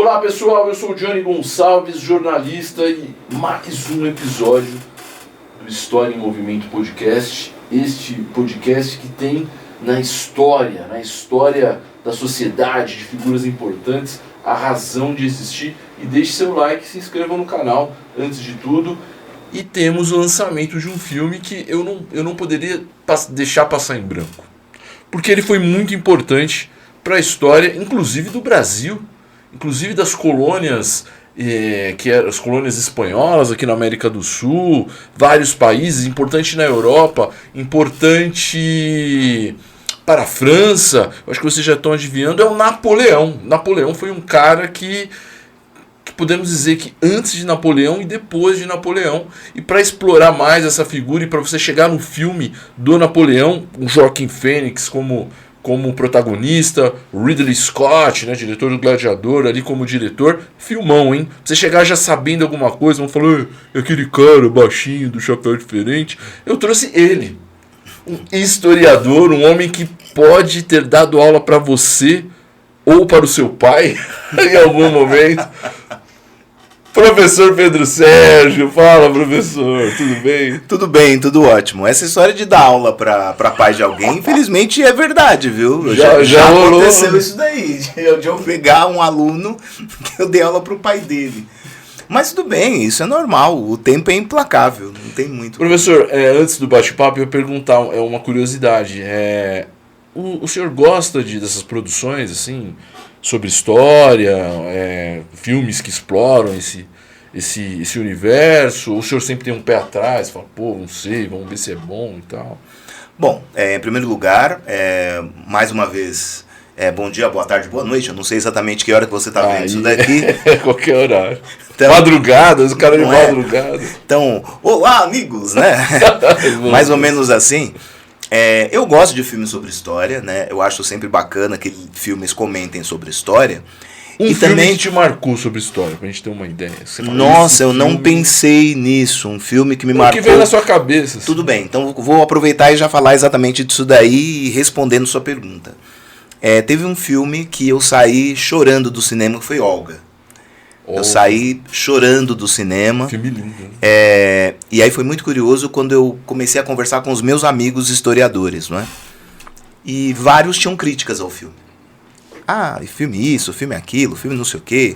Olá pessoal, eu sou o Johnny Gonçalves, jornalista, e mais um episódio do História em Movimento Podcast. Este podcast que tem na história da sociedade, de figuras importantes, a razão de existir. E deixe seu like, se inscreva no canal antes de tudo. E temos o lançamento de um filme que eu não poderia deixar passar em branco, porque ele foi muito importante para a história, inclusive do Brasil, inclusive das colônias, que eram as colônias espanholas aqui na América do Sul, vários países, importante na Europa, importante para a França. Eu acho que vocês já estão adivinhando, é o Napoleão. Napoleão foi um cara que podemos dizer que antes de Napoleão e depois de Napoleão. E para explorar mais essa figura e para você chegar no filme do Napoleão, o Joaquim Fênix como protagonista, o Ridley Scott, né, diretor do Gladiador, ali como diretor, filmão, hein? Pra você chegar já sabendo alguma coisa, vão falar, aquele cara baixinho, do chapéu diferente. Eu trouxe ele, um historiador, um homem que pode ter dado aula para você ou para o seu pai em algum momento. Professor Pedro Sérgio, fala professor, tudo bem? Tudo bem, tudo ótimo. Essa história de dar aula para pai de alguém, infelizmente é verdade, viu? Já aconteceu isso daí, de eu pegar um aluno que eu dei aula para o pai dele. Mas tudo bem, isso é normal, o tempo é implacável, não tem muito. Professor, antes do bate-papo eu ia perguntar, uma curiosidade, o senhor gosta dessas produções, assim, sobre história, filmes que exploram esse universo? Ou o senhor sempre tem um pé atrás, fala, não sei, vamos ver se é bom e tal? Bom, em primeiro lugar, mais uma vez, bom dia, boa tarde, boa noite. Eu não sei exatamente que hora que você está vendo isso daqui. Qualquer horário. Então, madrugada, os caras de madrugada. Então, olá amigos, né? Mais ou menos assim. Eu gosto de filmes sobre história, né? Eu acho sempre bacana que filmes comentem sobre história. Um filme também que te marcou sobre história, pra gente ter uma ideia. Nossa, eu não pensei nisso. Um filme que me marcou. O que veio na sua cabeça? Assim. Tudo bem, então vou aproveitar e já falar exatamente disso daí e respondendo sua pergunta. Teve um filme que eu saí chorando do cinema, que foi Olga. Eu saí chorando do cinema. Filme lindo. Né? E aí foi muito curioso quando eu comecei a conversar com os meus amigos historiadores, não é? E vários tinham críticas ao filme. Filme isso, filme aquilo, filme não sei o quê.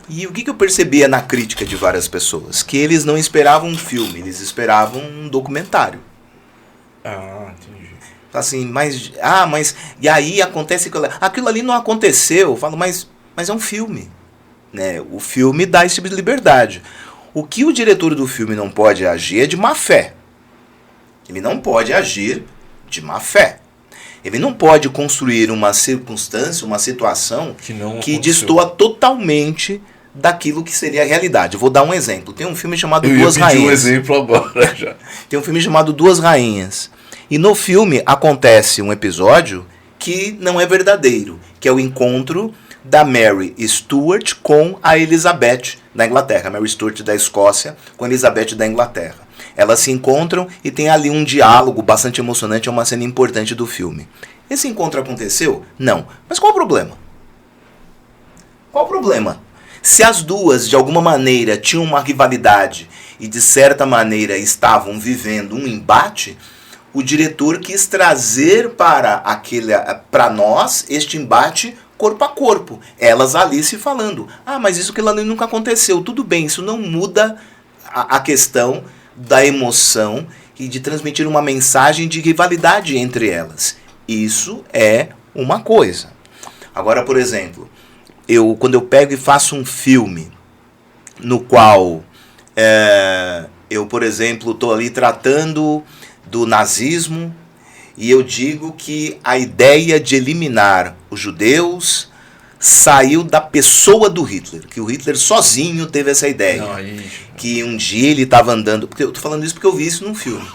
E o que eu percebia na crítica de várias pessoas? Que eles não esperavam um filme, eles esperavam um documentário. Entendi. Assim, mas e aí acontece aquilo ali não aconteceu. Eu falo, mas é um filme. Né? O filme dá esse tipo de liberdade. O que o diretor do filme não pode agir é de má fé. Ele não pode agir de má fé. Ele não pode construir uma circunstância, uma situação que destoa totalmente daquilo que seria a realidade. Eu vou dar um exemplo. Tem um filme chamado Duas Rainhas. Um exemplo agora já. Tem um filme chamado Duas Rainhas. E no filme acontece um episódio que não é verdadeiro, que é o encontro da Mary Stuart com a Elizabeth da Inglaterra. Mary Stuart da Escócia com a Elizabeth da Inglaterra. Elas se encontram e tem ali um diálogo bastante emocionante, é uma cena importante do filme. Esse encontro aconteceu? Não. Mas qual o problema? Qual o problema? Se as duas, de alguma maneira, tinham uma rivalidade e, de certa maneira, estavam vivendo um embate, o diretor quis trazer para nós este embate corpo a corpo. Elas ali se falando. Mas isso que lá nunca aconteceu. Tudo bem, isso não muda a questão da emoção e de transmitir uma mensagem de rivalidade entre elas. Isso é uma coisa. Agora, por exemplo, quando eu pego e faço um filme no qual eu, por exemplo, estou ali tratando do nazismo e eu digo que a ideia de eliminar os judeus saiu da pessoa do Hitler, que o Hitler sozinho teve essa ideia. Que um dia ele estava andando, porque eu estou falando isso porque eu vi isso num filme,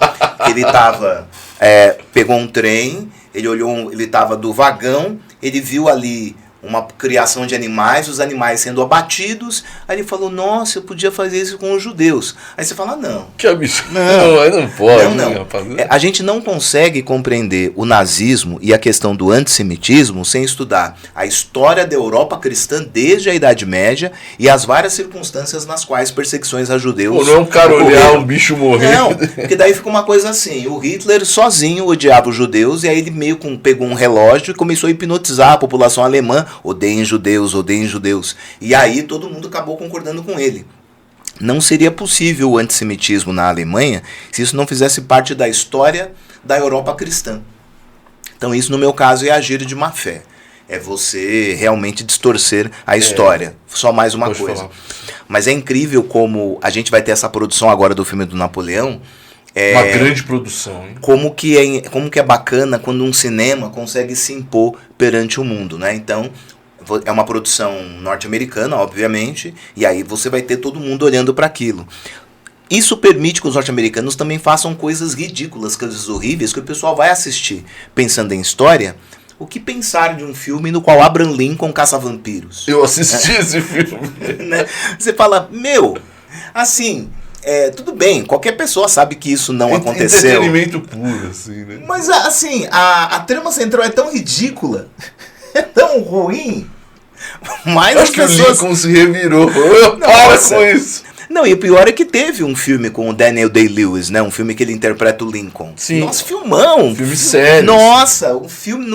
que ele pegou um trem, ele olhou, ele estava do vagão, ele viu ali uma criação de animais, os animais sendo abatidos. Aí ele falou, nossa, eu podia fazer isso com os judeus. Aí você fala, não. Que absurdo. Não pode. Não. A gente não consegue compreender o nazismo e a questão do antissemitismo sem estudar a história da Europa cristã desde a Idade Média e as várias circunstâncias nas quais perseguições a judeus... Pô, não é um cara olhar um bicho morrer. Não, porque daí fica uma coisa assim, o Hitler sozinho odiava os judeus e aí ele meio que pegou um relógio e começou a hipnotizar a população alemã, odeiem judeus, odeiem judeus. E aí todo mundo acabou concordando com ele. Não seria possível o antissemitismo na Alemanha se isso não fizesse parte da história da Europa cristã. Então isso, no meu caso, é agir de má fé. É você realmente distorcer a história. Só mais uma coisa. Falar. Mas é incrível como a gente vai ter essa produção agora do filme do Napoleão. Uma grande produção, hein? Como que é bacana quando um cinema consegue se impor perante o mundo, né? Então, é uma produção norte-americana, obviamente, e aí você vai ter todo mundo olhando para aquilo. Isso permite que os norte-americanos também façam coisas ridículas, coisas horríveis, que o pessoal vai assistir pensando em história. O que pensar de um filme no qual Abraham Lincoln caça vampiros? Eu assisti esse filme. Né? Você fala, assim... tudo bem, qualquer pessoa sabe que isso não aconteceu. Entretenimento puro, assim, né? Mas, assim, a trama central é tão ridícula, é tão ruim, mas acho que o Lincoln se revirou. Para com isso. Não, e o pior é que teve um filme com o Daniel Day-Lewis, né? Um filme que ele interpreta o Lincoln. Sim. Nossa, filmão. Filme sério. Nossa, o filme,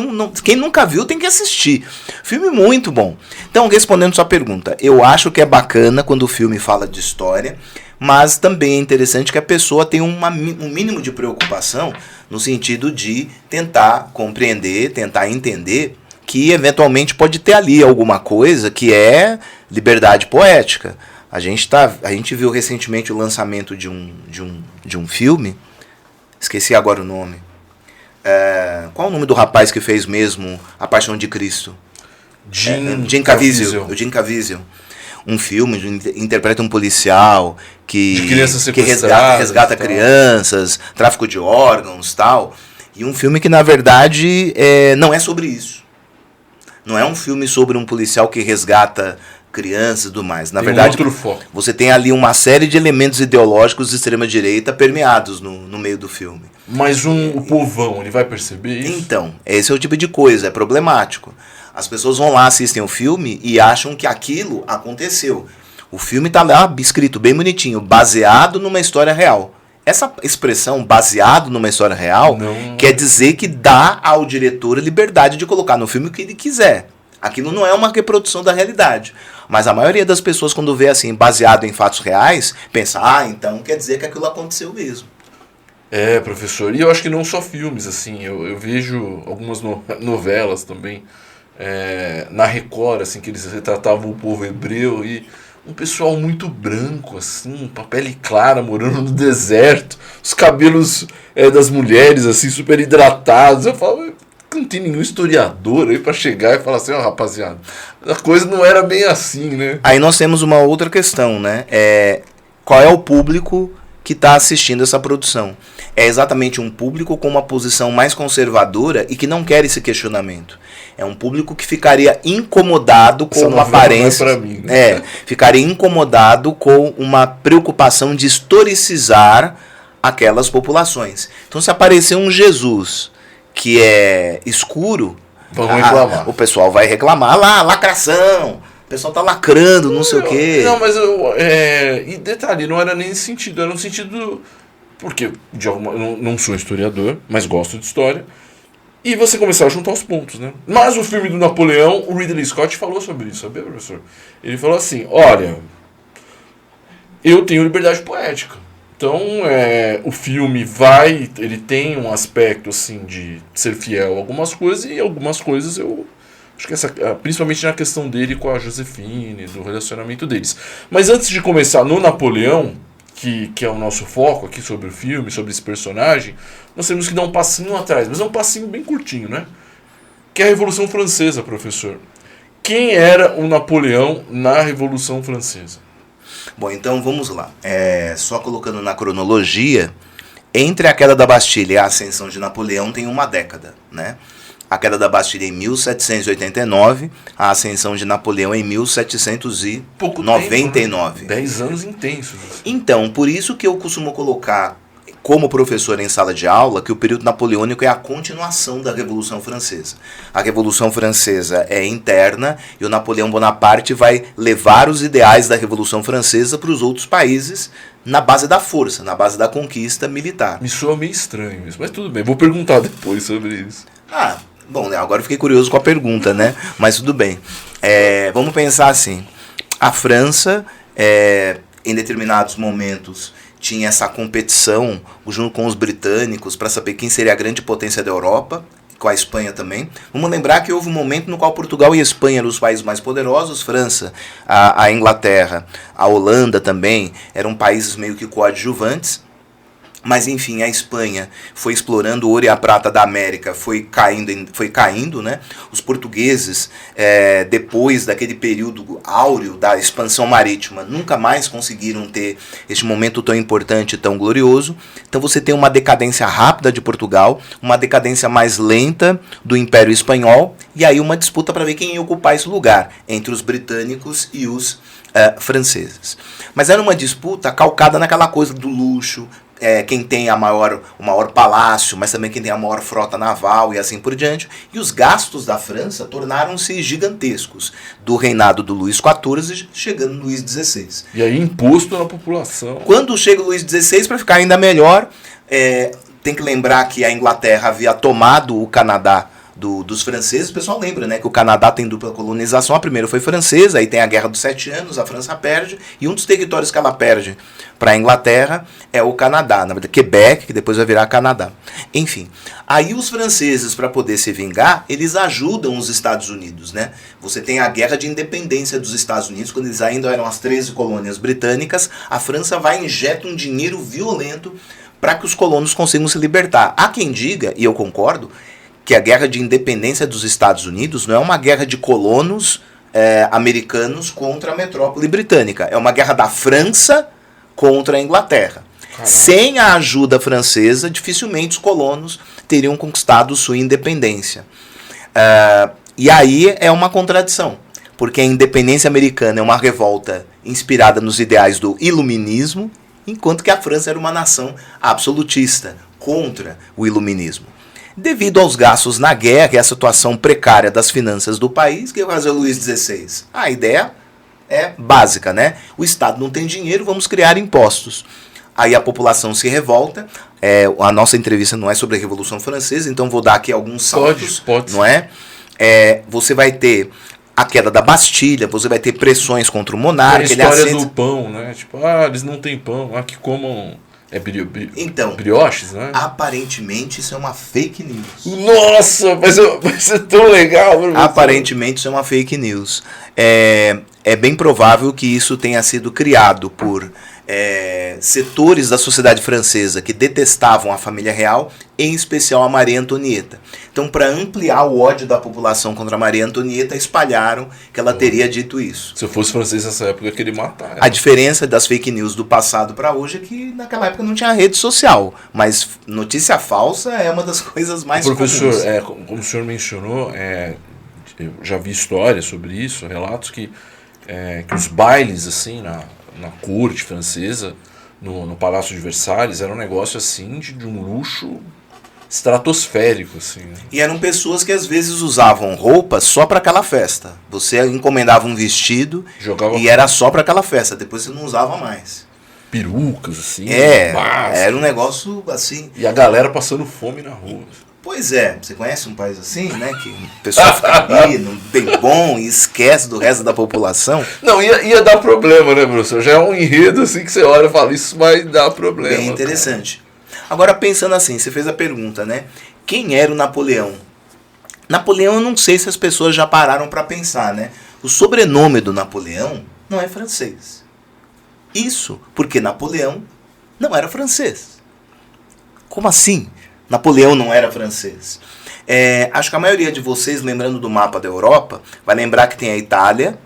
quem nunca viu tem que assistir. Filme muito bom. Então, respondendo sua pergunta, eu acho que é bacana quando o filme fala de história, mas também é interessante que a pessoa tenha um mínimo de preocupação no sentido de tentar compreender, tentar entender que eventualmente pode ter ali alguma coisa que é liberdade poética. A gente viu recentemente o lançamento de um filme, esqueci agora o nome. Qual o nome do rapaz que fez mesmo A Paixão de Cristo? Jim Caviezel. O Jim Caviezel. Um filme, interpreta um policial que resgata crianças, tráfico de órgãos, tal. E um filme que, na verdade, não é sobre isso. Não é um filme sobre um policial que resgata crianças e tudo mais. Na verdade, outro foco. Você tem ali uma série de elementos ideológicos de extrema-direita permeados no meio do filme. Mas o povão, ele vai perceber isso? Então, esse é o tipo de coisa, é problemático. As pessoas vão lá, assistem o filme e acham que aquilo aconteceu. O filme está lá escrito bem bonitinho, baseado numa história real. Essa expressão, baseado numa história real, quer dizer que dá ao diretor a liberdade de colocar no filme o que ele quiser. Aquilo não é uma reprodução da realidade. Mas a maioria das pessoas, quando vê assim, baseado em fatos reais, pensa, então quer dizer que aquilo aconteceu mesmo. Professor, e eu acho que não só filmes, assim, eu vejo algumas novelas também, na Record, assim, que eles retratavam o povo hebreu e um pessoal muito branco, assim, com a pele clara, morando no deserto, os cabelos das mulheres, assim, super hidratados. Eu falo, não tem nenhum historiador aí pra chegar e falar assim, rapaziada, a coisa não era bem assim, né? Aí nós temos uma outra questão, né? Qual é o público que está assistindo essa produção? É exatamente um público com uma posição mais conservadora e que não quer esse questionamento. É um público que ficaria incomodado com uma aparência. Não é pra mim, né? Ficaria incomodado com uma preocupação de historicizar aquelas populações. Então, se aparecer um Jesus que é escuro, reclamar. O pessoal vai reclamar lá, lacração. O pessoal tá lacrando, não sei o quê. Não, mas e detalhe, não era nem nesse sentido, era no sentido. Porque eu não sou historiador, mas gosto de história. E você começar a juntar os pontos, né? Mas o filme do Napoleão, o Ridley Scott falou sobre isso, sabia, professor? Ele falou assim, olha, eu tenho liberdade poética. Então, o filme ele tem um aspecto, assim, de ser fiel a algumas coisas, e algumas coisas eu acho que principalmente na questão dele com a Josefine, do relacionamento deles. Mas antes de começar no Napoleão, que é o nosso foco aqui sobre o filme, sobre esse personagem, nós temos que dar um passinho atrás, mas é um passinho bem curtinho, né? Que é a Revolução Francesa, professor. Quem era o Napoleão na Revolução Francesa? Bom, então vamos lá. Só colocando na cronologia, Entre a queda da Bastilha e a ascensão de Napoleão tem uma década, né? A queda da Bastilha em 1789, a ascensão de Napoleão em 1799. 10 anos intensos. Então, por isso que eu costumo colocar como professor em sala de aula que o período napoleônico é a continuação da Revolução Francesa. A Revolução Francesa é interna e o Napoleão Bonaparte vai levar os ideais da Revolução Francesa para os outros países na base da força, na base da conquista militar. Me soa meio estranho isso, mas tudo bem, vou perguntar depois sobre isso. Bom, agora eu fiquei curioso com a pergunta, né? Mas tudo bem. Vamos pensar assim. A França, em determinados momentos, tinha essa competição junto com os britânicos para saber quem seria a grande potência da Europa, com a Espanha também. Vamos lembrar que houve um momento no qual Portugal e Espanha eram os países mais poderosos, França, a Inglaterra, a Holanda também, eram países meio que coadjuvantes. Mas enfim, a Espanha foi explorando o ouro e a prata da América, foi caindo, né? Os portugueses, depois daquele período áureo da expansão marítima, nunca mais conseguiram ter este momento tão importante e tão glorioso. Então você tem uma decadência rápida de Portugal, uma decadência mais lenta do Império Espanhol, e aí uma disputa para ver quem ia ocupar esse lugar entre os britânicos e os franceses. Mas era uma disputa calcada naquela coisa do luxo, quem tem o maior palácio, mas também quem tem a maior frota naval e assim por diante. E os gastos da França tornaram-se gigantescos, do reinado do Luís XIV chegando no Luís XVI. E aí imposto na população. Quando chega o Luís XVI, para ficar ainda melhor, tem que lembrar que a Inglaterra havia tomado o Canadá dos franceses. O pessoal lembra, né, que o Canadá tem dupla colonização. A primeira foi francesa, aí tem a Guerra dos 7 Anos, a França perde, e um dos territórios que ela perde para a Inglaterra é o Canadá, na verdade Quebec, que depois vai virar Canadá. Enfim, aí os franceses, para poder se vingar, eles ajudam os Estados Unidos, né? Você tem a Guerra de Independência dos Estados Unidos, quando eles ainda eram as 13 colônias britânicas, a França vai e injeta um dinheiro violento para que os colonos consigam se libertar. Há quem diga, e eu concordo, que a Guerra de Independência dos Estados Unidos não é uma guerra de colonos americanos contra a metrópole britânica. É uma guerra da França contra a Inglaterra. Caramba. Sem a ajuda francesa, dificilmente os colonos teriam conquistado sua independência. E aí é uma contradição, porque a independência americana é uma revolta inspirada nos ideais do iluminismo, enquanto que a França era uma nação absolutista, contra o iluminismo. Devido aos gastos na guerra e à situação precária das finanças do país, o que vai fazer o Luís XVI? A ideia é básica, né? O Estado não tem dinheiro, vamos criar impostos. Aí a população se revolta. A nossa entrevista não é sobre a Revolução Francesa, então vou dar aqui alguns saltos. Pode. Não é? Você vai ter a queda da Bastilha, você vai ter pressões contra o monarca. A história do pão, né? Tipo, eles não têm pão, que comam... Então, brioches, né? Aparentemente isso é uma fake news. Nossa, mas é tão legal. Aparentemente isso é uma fake news. É bem provável que isso tenha sido criado por setores da sociedade francesa que detestavam a família real, em especial a Maria Antonieta. Então, para ampliar o ódio da população contra a Maria Antonieta, espalharam que ela teria dito isso. Se eu fosse francês nessa época, eu queria matar ela. A diferença das fake news do passado para hoje é que naquela época não tinha rede social, mas notícia falsa é uma das coisas mais comuns. Professor, como o senhor mencionou, eu já vi histórias sobre isso, relatos que os bailes assim na corte francesa, no Palácio de Versalhes, era um negócio assim de um luxo estratosférico, assim. E eram pessoas que às vezes usavam roupa só para aquela festa. Você encomendava um vestido e era só para aquela festa, depois você não usava mais. Perucas, assim. Era um negócio assim. E a galera passando fome na rua. Pois é, você conhece um país assim, né? Que o pessoal fica ali, bem bom, e esquece do resto da população. Não, ia dar problema, né, professor? Já é um enredo assim que você olha e fala, isso vai dar problema. Bem interessante. Agora, pensando assim, você fez a pergunta, né? Quem era o Napoleão? Napoleão, eu não sei se as pessoas já pararam para pensar, né? O sobrenome do Napoleão não é francês. Isso porque Napoleão não era francês. Como assim? Napoleão não era francês. Acho que a maioria de vocês, lembrando do mapa da Europa, vai lembrar que tem a Itália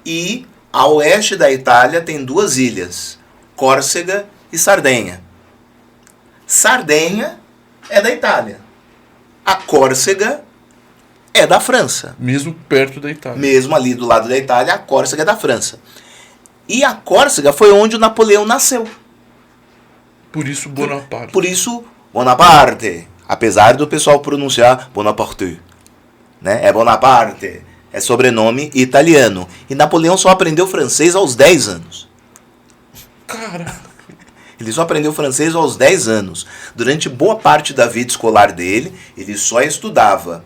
e a oeste da Itália tem duas ilhas, Córcega e Sardenha. Sardenha é da Itália. A Córcega é da França. Mesmo perto da Itália. Mesmo ali do lado da Itália, a Córcega é da França. E a Córcega foi onde o Napoleão nasceu. Por isso Bonaparte. Por isso Bonaparte. Apesar do pessoal pronunciar Bonaparte. Né? É Bonaparte. É sobrenome italiano. E Napoleão só aprendeu francês aos 10 anos. Caraca. Ele só aprendeu francês aos 10 anos. Durante boa parte da vida escolar dele, ele só estudava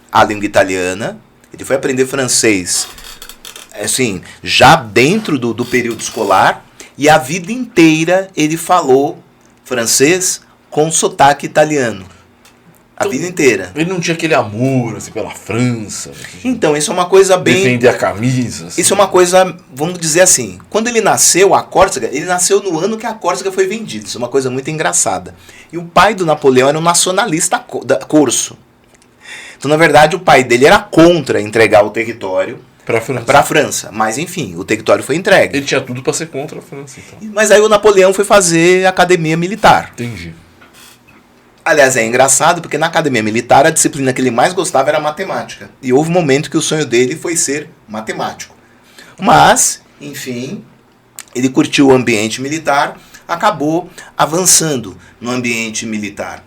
a língua italiana. Ele foi aprender francês, assim, já dentro do período escolar. E a vida inteira ele falou francês com sotaque italiano. A vida inteira. Ele não tinha aquele amor assim, pela França. Então, isso é uma coisa bem... Defender a camisa. Assim. Isso é uma coisa, vamos dizer assim, quando ele nasceu, a Córcega, ele nasceu no ano que a Córcega foi vendida. Isso é uma coisa muito engraçada. E o pai do Napoleão era um nacionalista corso. Então, na verdade, o pai dele era contra entregar o território para a França. Mas, enfim, o território foi entregue. Ele tinha tudo para ser contra a França, então. Mas aí o Napoleão foi fazer academia militar. Entendi. Aliás, é engraçado porque na academia militar a disciplina que ele mais gostava era matemática. E houve um momento que o sonho dele foi ser matemático. Mas, enfim, ele curtiu o ambiente militar, acabou avançando no ambiente militar.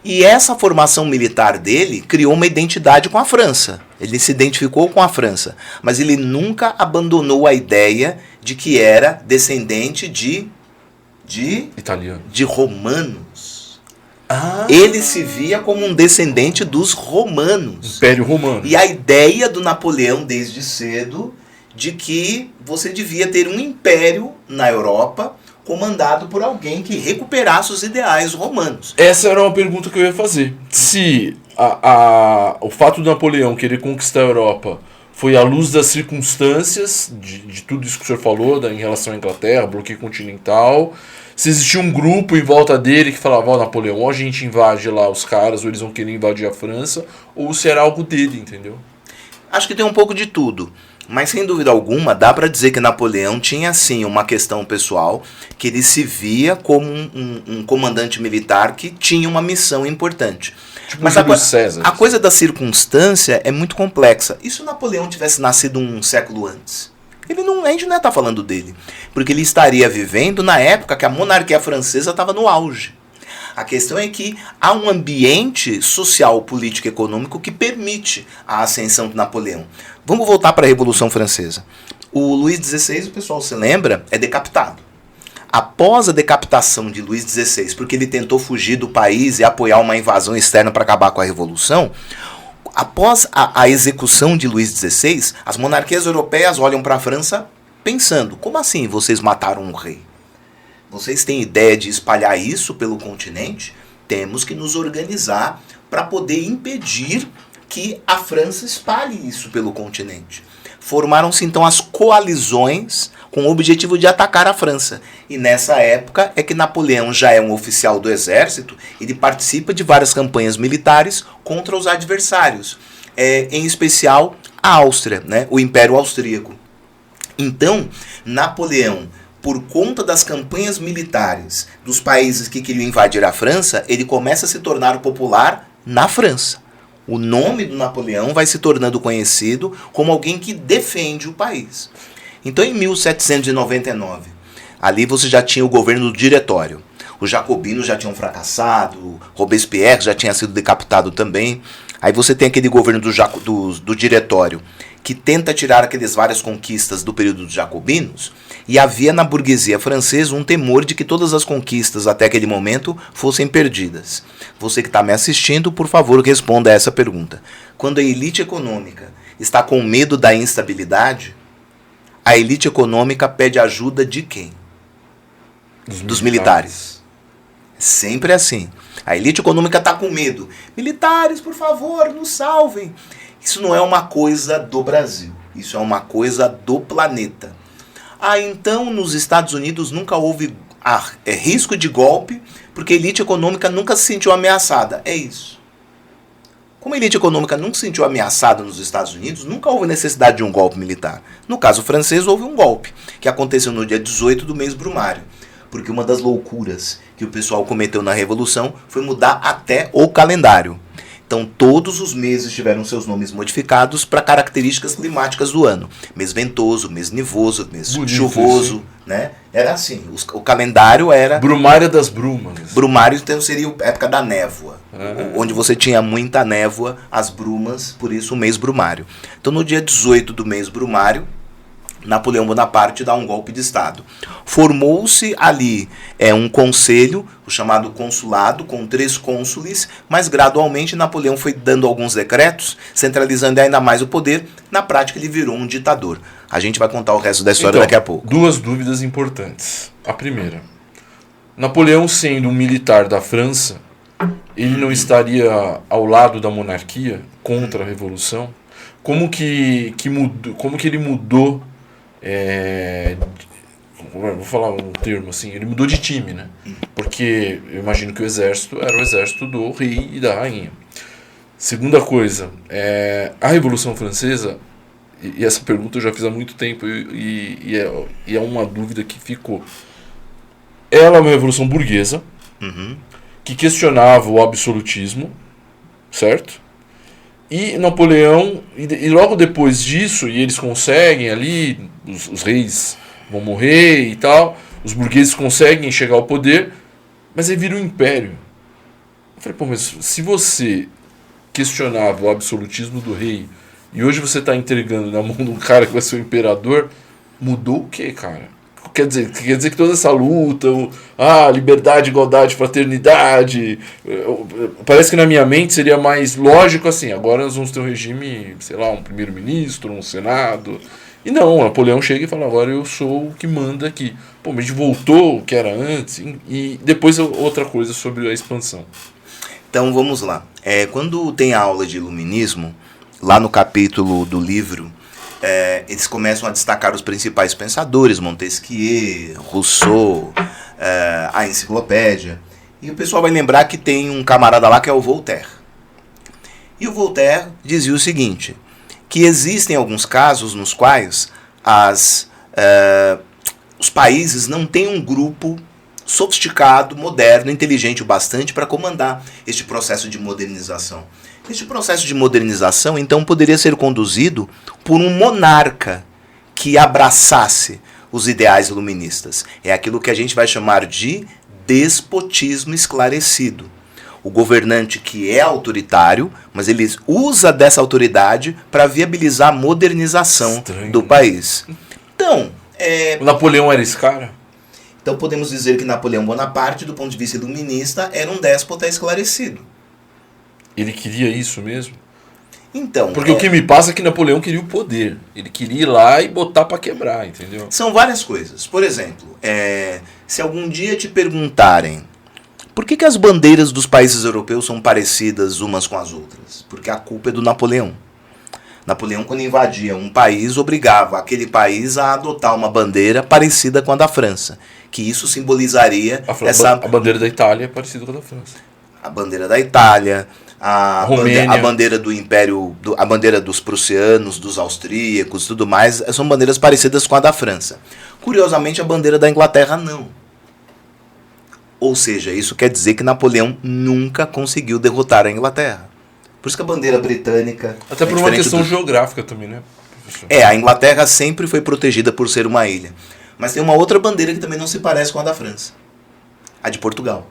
E essa formação militar dele criou uma identidade com a França. Ele se identificou com a França. Mas ele nunca abandonou a ideia de que era descendente de italiano. De romanos. Ele se via como um descendente dos romanos. Império Romano. E a ideia do Napoleão desde cedo de que você devia ter um império na Europa comandado por alguém que recuperasse os ideais romanos. Essa era uma pergunta que eu ia fazer. Se o fato do Napoleão querer conquistar a Europa foi à luz das circunstâncias, de tudo isso que o senhor falou, em relação à Inglaterra, bloqueio continental, se existia um grupo em volta dele que falava, ó, Napoleão, ou a gente invade lá os caras, ou eles vão querer invadir a França, ou se era algo dele, entendeu? Acho que tem um pouco de tudo. Mas sem dúvida alguma, dá para dizer que Napoleão tinha sim uma questão pessoal, que ele se via como um comandante militar que tinha uma missão importante. Tipo mas Júlio César. A coisa da circunstância é muito complexa. E se o Napoleão tivesse nascido um século antes? A gente não ia estar falando dele. Porque ele estaria vivendo na época que a monarquia francesa estava no auge. A questão é que há um ambiente social, político e econômico que permite a ascensão de Napoleão. Vamos voltar para a Revolução Francesa. O Luís XVI, o pessoal se lembra, é decapitado. Após a decapitação de Luís XVI, porque ele tentou fugir do país e apoiar uma invasão externa para acabar com a Revolução, após a execução de Luís XVI, as monarquias europeias olham para a França pensando, como assim vocês mataram um rei? Vocês têm ideia de espalhar isso pelo continente? Temos que nos organizar para poder impedir que a França espalhe isso pelo continente. Formaram-se então as coalizões com o objetivo de atacar a França. E nessa época é que Napoleão já é um oficial do exército, ele participa de várias campanhas militares contra os adversários, em especial a Áustria, né, o Império Austríaco. Então, Napoleão, por conta das campanhas militares dos países que queriam invadir a França, ele começa a se tornar popular na França. O nome do Napoleão vai se tornando conhecido como alguém que defende o país. Então, em 1799, ali você já tinha o governo do Diretório. Os jacobinos já tinham fracassado, Robespierre já tinha sido decapitado também. Aí você tem aquele governo do Diretório, que tenta tirar aquelas várias conquistas do período dos jacobinos, e havia na burguesia francesa um temor de que todas as conquistas até aquele momento fossem perdidas. Você que está me assistindo, por favor, responda a essa pergunta. Quando a elite econômica está com medo da instabilidade, a elite econômica pede ajuda de quem? Dos militares. Sempre assim. A elite econômica está com medo. Militares, por favor, nos salvem. Isso não é uma coisa do Brasil. Isso é uma coisa do planeta. Então nos Estados Unidos nunca houve risco de golpe, porque a elite econômica nunca se sentiu ameaçada. É isso. Como a elite econômica nunca se sentiu ameaçada nos Estados Unidos, nunca houve necessidade de um golpe militar. No caso francês, houve um golpe, que aconteceu no dia 18 do mês brumário. Porque uma das loucuras que o pessoal cometeu na Revolução foi mudar até o calendário. Então todos os meses tiveram seus nomes modificados para características climáticas do ano. Mês ventoso, mês nevoso, mês chuvoso, né? Era assim, o calendário era... Brumária das brumas. Brumário então seria a época da névoa, onde você tinha muita névoa, as brumas, por isso o mês brumário. Então no dia 18 do mês brumário, Napoleão Bonaparte dá um golpe de Estado. Formou-se ali um conselho, o chamado consulado, com 3 cônsules, mas gradualmente Napoleão foi dando alguns decretos, centralizando ainda mais o poder. Na prática ele virou um ditador. A gente vai contar o resto da história daqui a pouco. 2 dúvidas importantes. A primeira, Napoleão sendo um militar da França, ele não estaria ao lado da monarquia, contra a Revolução? Como que ele mudou... vou falar um termo assim, ele mudou de time, né? Porque eu imagino que o exército era o exército do rei e da rainha. Segunda coisa, a Revolução Francesa, e essa pergunta eu já fiz há muito tempo e é uma dúvida que ficou. Ela é uma revolução burguesa, que questionava o absolutismo, certo? E Napoleão, e logo depois disso, e eles conseguem ali, os reis vão morrer e tal, os burgueses conseguem chegar ao poder, mas aí vira um império. Eu falei, pô, mas se você questionava o absolutismo do rei, e hoje você está entregando na mão de um cara que vai ser o imperador, mudou o quê, cara? Quer dizer que toda essa luta, liberdade, igualdade, fraternidade, parece que na minha mente seria mais lógico assim, agora nós vamos ter um regime, sei lá, um primeiro-ministro, um senado, e não, Napoleão chega e fala, agora eu sou o que manda aqui. Pô, mas a gente voltou o que era antes, e depois outra coisa sobre a expansão. Então vamos lá, quando tem a aula de iluminismo, lá no capítulo do livro, eles começam a destacar os principais pensadores, Montesquieu, Rousseau, a enciclopédia. E o pessoal vai lembrar que tem um camarada lá que é o Voltaire. E o Voltaire dizia o seguinte, que existem alguns casos nos quais os países não têm um grupo sofisticado, moderno, inteligente o bastante para comandar este processo de modernização. Este processo de modernização, então, poderia ser conduzido por um monarca que abraçasse os ideais iluministas. É aquilo que a gente vai chamar de despotismo esclarecido. O governante que é autoritário, mas ele usa dessa autoridade para viabilizar a modernização do país. Então... O Napoleão era esse cara? Então podemos dizer que Napoleão Bonaparte, do ponto de vista iluminista, era um déspota esclarecido. Ele queria isso mesmo? Então, porque o que me passa é que Napoleão queria o poder. Ele queria ir lá e botar para quebrar, entendeu? São várias coisas. Por exemplo, se algum dia te perguntarem por que as bandeiras dos países europeus são parecidas umas com as outras? Porque a culpa é do Napoleão. Napoleão, quando invadia um país, obrigava aquele país a adotar uma bandeira parecida com a da França. Que isso simbolizaria a bandeira da Itália é parecida com a da França. A bandeira da Itália... A bandeira do Império, a bandeira dos prussianos, dos austríacos e tudo mais, são bandeiras parecidas com a da França. Curiosamente, a bandeira da Inglaterra não. Ou seja, isso quer dizer que Napoleão nunca conseguiu derrotar a Inglaterra. Por isso que a bandeira britânica... Até por uma questão geográfica também, né, professor? A Inglaterra sempre foi protegida por ser uma ilha. Mas tem uma outra bandeira que também não se parece com a da França. A de Portugal.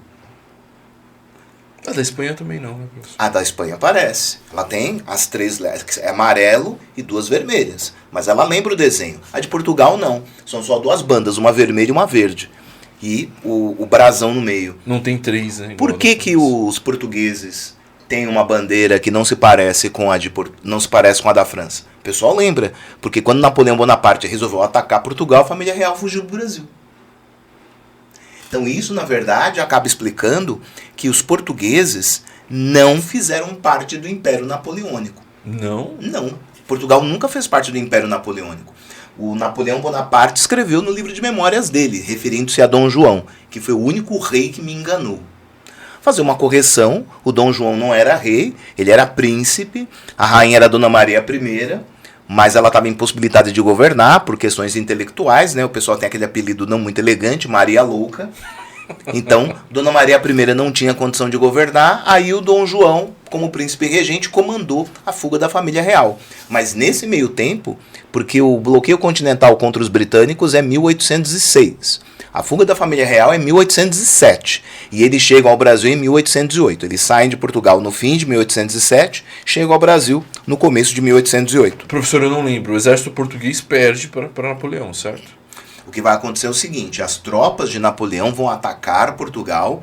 A da Espanha também não, né, professor? A da Espanha parece. Ela tem as 3 letras, é amarelo e 2 vermelhas. Mas ela lembra o desenho. A de Portugal não. São só 2 bandas, uma vermelha e uma verde. E o brasão no meio. Não tem 3, né? Por que os portugueses têm uma bandeira que não se parece com a da França? O pessoal lembra. Porque quando Napoleão Bonaparte resolveu atacar Portugal, a família real fugiu do Brasil. Então isso, na verdade, acaba explicando que os portugueses não fizeram parte do Império Napoleônico. Não? Não. Portugal nunca fez parte do Império Napoleônico. O Napoleão Bonaparte escreveu no livro de memórias dele, referindo-se a Dom João, que foi o único rei que me enganou. Fazer uma correção, o Dom João não era rei, ele era príncipe, a rainha era Dona Maria I, mas ela estava impossibilitada de governar por questões intelectuais, né? O pessoal tem aquele apelido não muito elegante, Maria Louca. Então, Dona Maria I não tinha condição de governar, aí o Dom João, como príncipe regente, comandou a fuga da família real. Mas nesse meio tempo, porque o bloqueio continental contra os britânicos é 1806, a fuga da família real é 1807, e eles chegam ao Brasil em 1808. Eles saem de Portugal no fim de 1807, chegam ao Brasil no começo de 1808. Professor, eu não lembro, o exército português perde para Napoleão, certo? O que vai acontecer é o seguinte, as tropas de Napoleão vão atacar Portugal,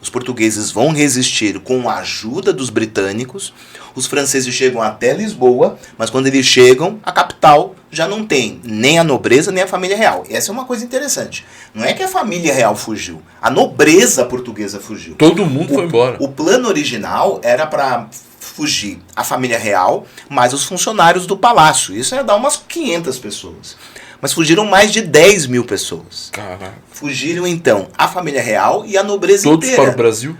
os portugueses vão resistir com a ajuda dos britânicos, os franceses chegam até Lisboa, mas quando eles chegam, a capital já não tem nem a nobreza nem a família real. E essa é uma coisa interessante. Não é que a família real fugiu, a nobreza portuguesa fugiu. Todo mundo foi embora. O plano original era para fugir a família real, mais os funcionários do palácio. Isso ia dar umas 500 pessoas. Mas fugiram mais de 10 mil pessoas. Caraca. Fugiram, então, a família real e a nobreza inteira. Todos para o Brasil?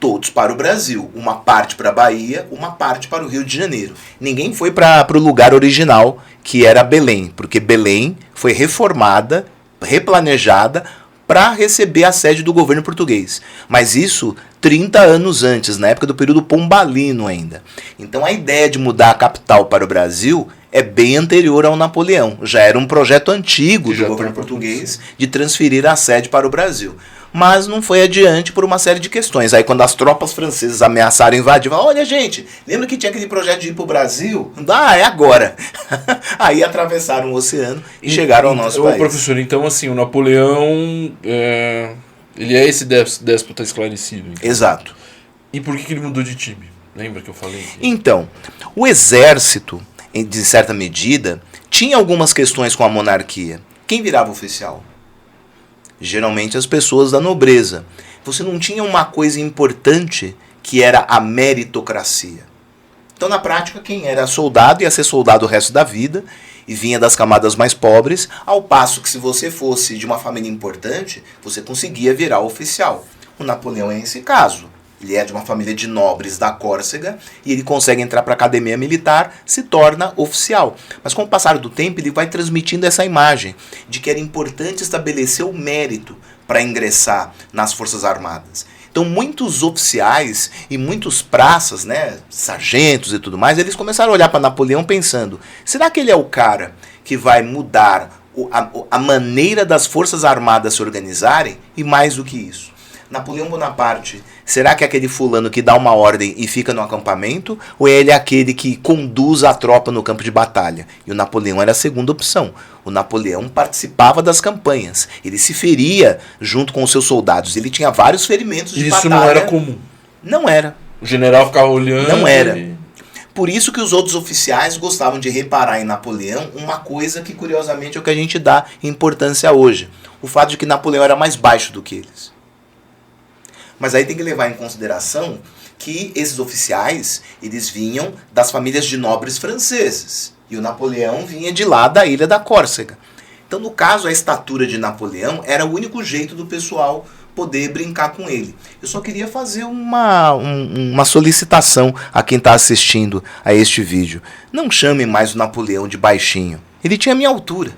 Todos para o Brasil. Uma parte para a Bahia, uma parte para o Rio de Janeiro. Ninguém foi para o lugar original, que era Belém, porque Belém foi reformada, replanejada, para receber a sede do governo português. Mas isso 30 anos antes, na época do período pombalino ainda. Então a ideia de mudar a capital para o Brasil é bem anterior ao Napoleão. Já era um projeto antigo do governo português de transferir a sede para o Brasil. Mas não foi adiante por uma série de questões. Aí quando as tropas francesas ameaçaram invadir, falaram, olha gente, lembra que tinha aquele projeto de ir para o Brasil? Ah, é agora. Aí atravessaram o oceano e chegaram ao nosso país. Professor, então assim, o Napoleão, ele é esse déspota esclarecido. Então. Exato. E por que ele mudou de time? Lembra que eu falei? Então, o exército, de certa medida, tinha algumas questões com a monarquia. Quem virava oficial? Geralmente as pessoas da nobreza. Você não tinha uma coisa importante que era a meritocracia. Então, na prática, quem era soldado ia ser soldado o resto da vida e vinha das camadas mais pobres, ao passo que se você fosse de uma família importante, você conseguia virar oficial. O Napoleão é esse caso. Ele é de uma família de nobres da Córcega e ele consegue entrar para a academia militar, se torna oficial. Mas com o passar do tempo ele vai transmitindo essa imagem de que era importante estabelecer o mérito para ingressar nas Forças Armadas. Então muitos oficiais e muitos praças, né, sargentos e tudo mais, eles começaram a olhar para Napoleão pensando, será que ele é o cara que vai mudar a maneira das Forças Armadas se organizarem? E mais do que isso, Napoleão Bonaparte, será que é aquele fulano que dá uma ordem e fica no acampamento? Ou ele é aquele que conduz a tropa no campo de batalha? E o Napoleão era a segunda opção. O Napoleão participava das campanhas. Ele se feria junto com os seus soldados. Ele tinha vários ferimentos de batalha. Isso não era comum? Não era. O general ficava olhando? Não era. Por isso que os outros oficiais gostavam de reparar em Napoleão uma coisa que, curiosamente, é o que a gente dá importância hoje. O fato de que Napoleão era mais baixo do que eles. Mas aí tem que levar em consideração que esses oficiais, eles vinham das famílias de nobres franceses. E o Napoleão vinha de lá da ilha da Córcega. Então, no caso, a estatura de Napoleão era o único jeito do pessoal poder brincar com ele. Eu só queria fazer uma solicitação a quem está assistindo a este vídeo. Não chame mais o Napoleão de baixinho. Ele tinha a minha altura.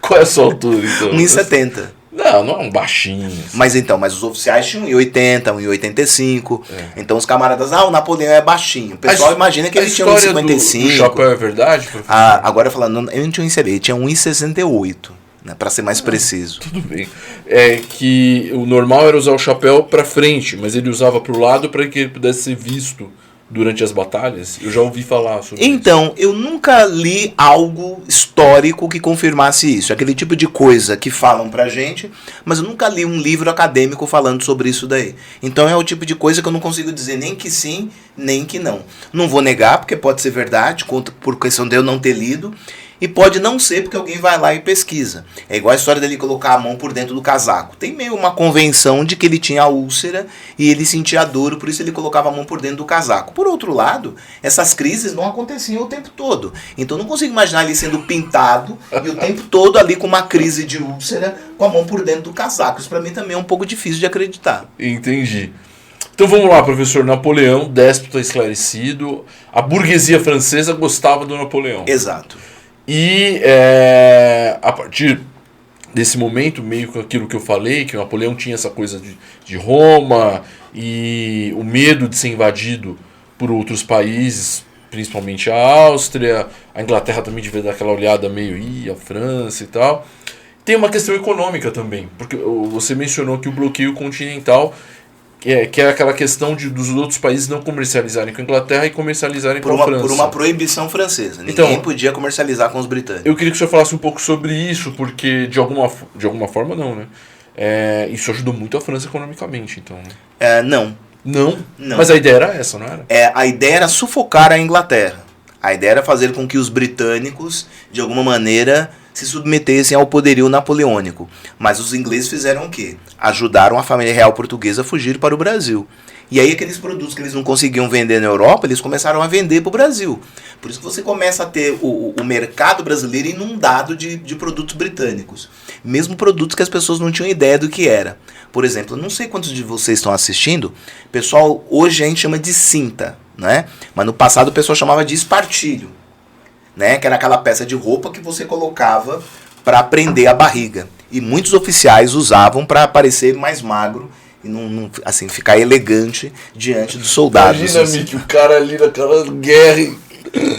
Qual é a sua altura, então? 1,70. Não é um baixinho. Assim. Mas os oficiais tinham 1,80, 1,85. Então os camaradas, o Napoleão é baixinho. O pessoal imagina que ele tinha 1,55. O chapéu é verdade, professor? Agora falando, eu não tinha inserido, ele tinha 1,68, né, para ser mais preciso. Tudo bem. É que o normal era usar o chapéu para frente, mas ele usava para o lado para que ele pudesse ser visto durante as batalhas. Eu já ouvi falar sobre isso. Então, eu nunca li algo histórico que confirmasse isso. Aquele tipo de coisa que falam pra gente, mas eu nunca li um livro acadêmico falando sobre isso daí. Então é o tipo de coisa que eu não consigo dizer nem que sim, nem que não. Não vou negar, porque pode ser verdade, por questão de eu não ter lido. E pode não ser porque alguém vai lá e pesquisa. É igual a história dele colocar a mão por dentro do casaco. Tem meio uma convenção de que ele tinha úlcera e ele sentia dor, por isso ele colocava a mão por dentro do casaco. Por outro lado, essas crises não aconteciam o tempo todo. Então não consigo imaginar ele sendo pintado e o tempo todo ali com uma crise de úlcera com a mão por dentro do casaco. Isso para mim também é um pouco difícil de acreditar. Entendi. Então vamos lá, professor. Napoleão, déspota esclarecido. A burguesia francesa gostava do Napoleão. Exato. E a partir desse momento, meio que aquilo que eu falei, que o Napoleão tinha essa coisa de Roma e o medo de ser invadido por outros países, principalmente a Áustria, a Inglaterra também devia dar aquela olhada meio, a França e tal. Tem uma questão econômica também, porque você mencionou que o bloqueio continental, que é aquela questão dos outros países não comercializarem com a Inglaterra e comercializarem com a França. Por uma proibição francesa. Ninguém podia comercializar com os britânicos. Eu queria que o senhor falasse um pouco sobre isso, porque de alguma forma não, né? Isso ajudou muito a França economicamente, então. Né? Não. Não? Mas a ideia era essa, não era? A ideia era sufocar a Inglaterra. A ideia era fazer com que os britânicos, de alguma maneira, se submetessem ao poderio napoleônico. Mas os ingleses fizeram o quê? Ajudaram a família real portuguesa a fugir para o Brasil. E aí aqueles produtos que eles não conseguiam vender na Europa, eles começaram a vender para o Brasil. Por isso que você começa a ter o mercado brasileiro inundado de produtos britânicos. Mesmo produtos que as pessoas não tinham ideia do que era. Por exemplo, eu não sei quantos de vocês estão assistindo, pessoal, hoje a gente chama de cinta, né? Mas no passado o pessoal chamava de espartilho, né? Que era aquela peça de roupa que você colocava para prender a barriga. E muitos oficiais usavam para parecer mais magro e não assim, ficar elegante diante dos soldados. Imagina, assim. Mickey, o cara ali naquela guerra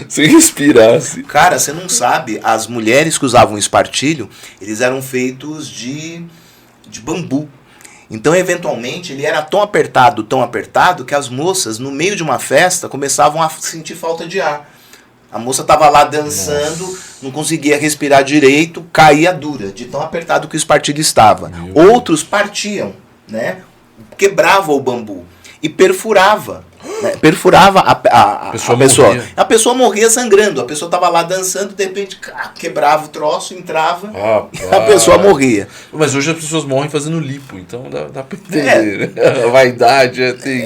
sem respirar. Assim. Cara, você não sabe, as mulheres que usavam espartilho, eles eram feitos de bambu. Então, eventualmente, ele era tão apertado, que as moças, no meio de uma festa, começavam a sentir falta de ar. A moça estava lá dançando, não conseguia respirar direito, caía dura, de tão apertado que o espartilho estava. Outros partiam, né? Quebrava o bambu e perfurava. Né? Perfurava a pessoa. A pessoa morria sangrando. A pessoa estava lá dançando, de repente quebrava o troço, entrava, a pessoa morria. Mas hoje as pessoas morrem fazendo lipo, então dá pra entender. A vaidade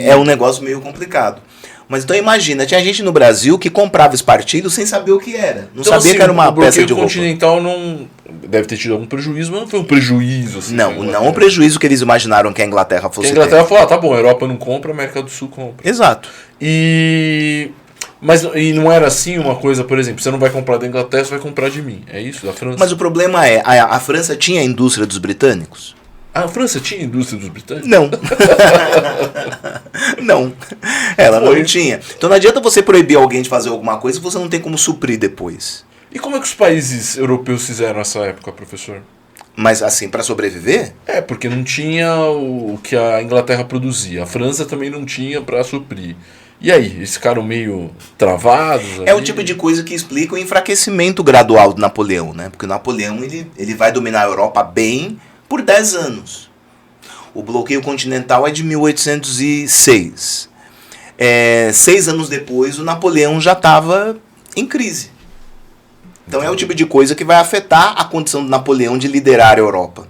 é um negócio meio complicado. Mas então imagina, tinha gente no Brasil que comprava espartilho sem saber o que era. Não sabia que era uma peça de roupa. O continental não deve ter tido algum prejuízo, mas não foi um prejuízo. Assim, não o prejuízo que eles imaginaram que a Inglaterra fosse ter. A Inglaterra falou, tá bom, a Europa não compra, a América do Sul compra. Exato. Mas não era assim uma coisa, por exemplo, você não vai comprar da Inglaterra, você vai comprar de mim. É isso, da França? Mas o problema é, a França tinha a indústria dos britânicos? A França tinha indústria dos britânicos? Não. Não. Ela não tinha. Então não adianta você proibir alguém de fazer alguma coisa se você não tem como suprir depois. E como é que os países europeus fizeram nessa época, professor? Mas assim, para sobreviver? Porque não tinha o que a Inglaterra produzia. A França também não tinha para suprir. E aí, eles ficaram meio travados? É o tipo de coisa que explica o enfraquecimento gradual do Napoleão, né? Porque o Napoleão ele vai dominar a Europa bem por 10 anos. O bloqueio continental é de 1806. 6 anos depois, o Napoleão já estava em crise. Então é o tipo de coisa que vai afetar a condição do Napoleão de liderar a Europa.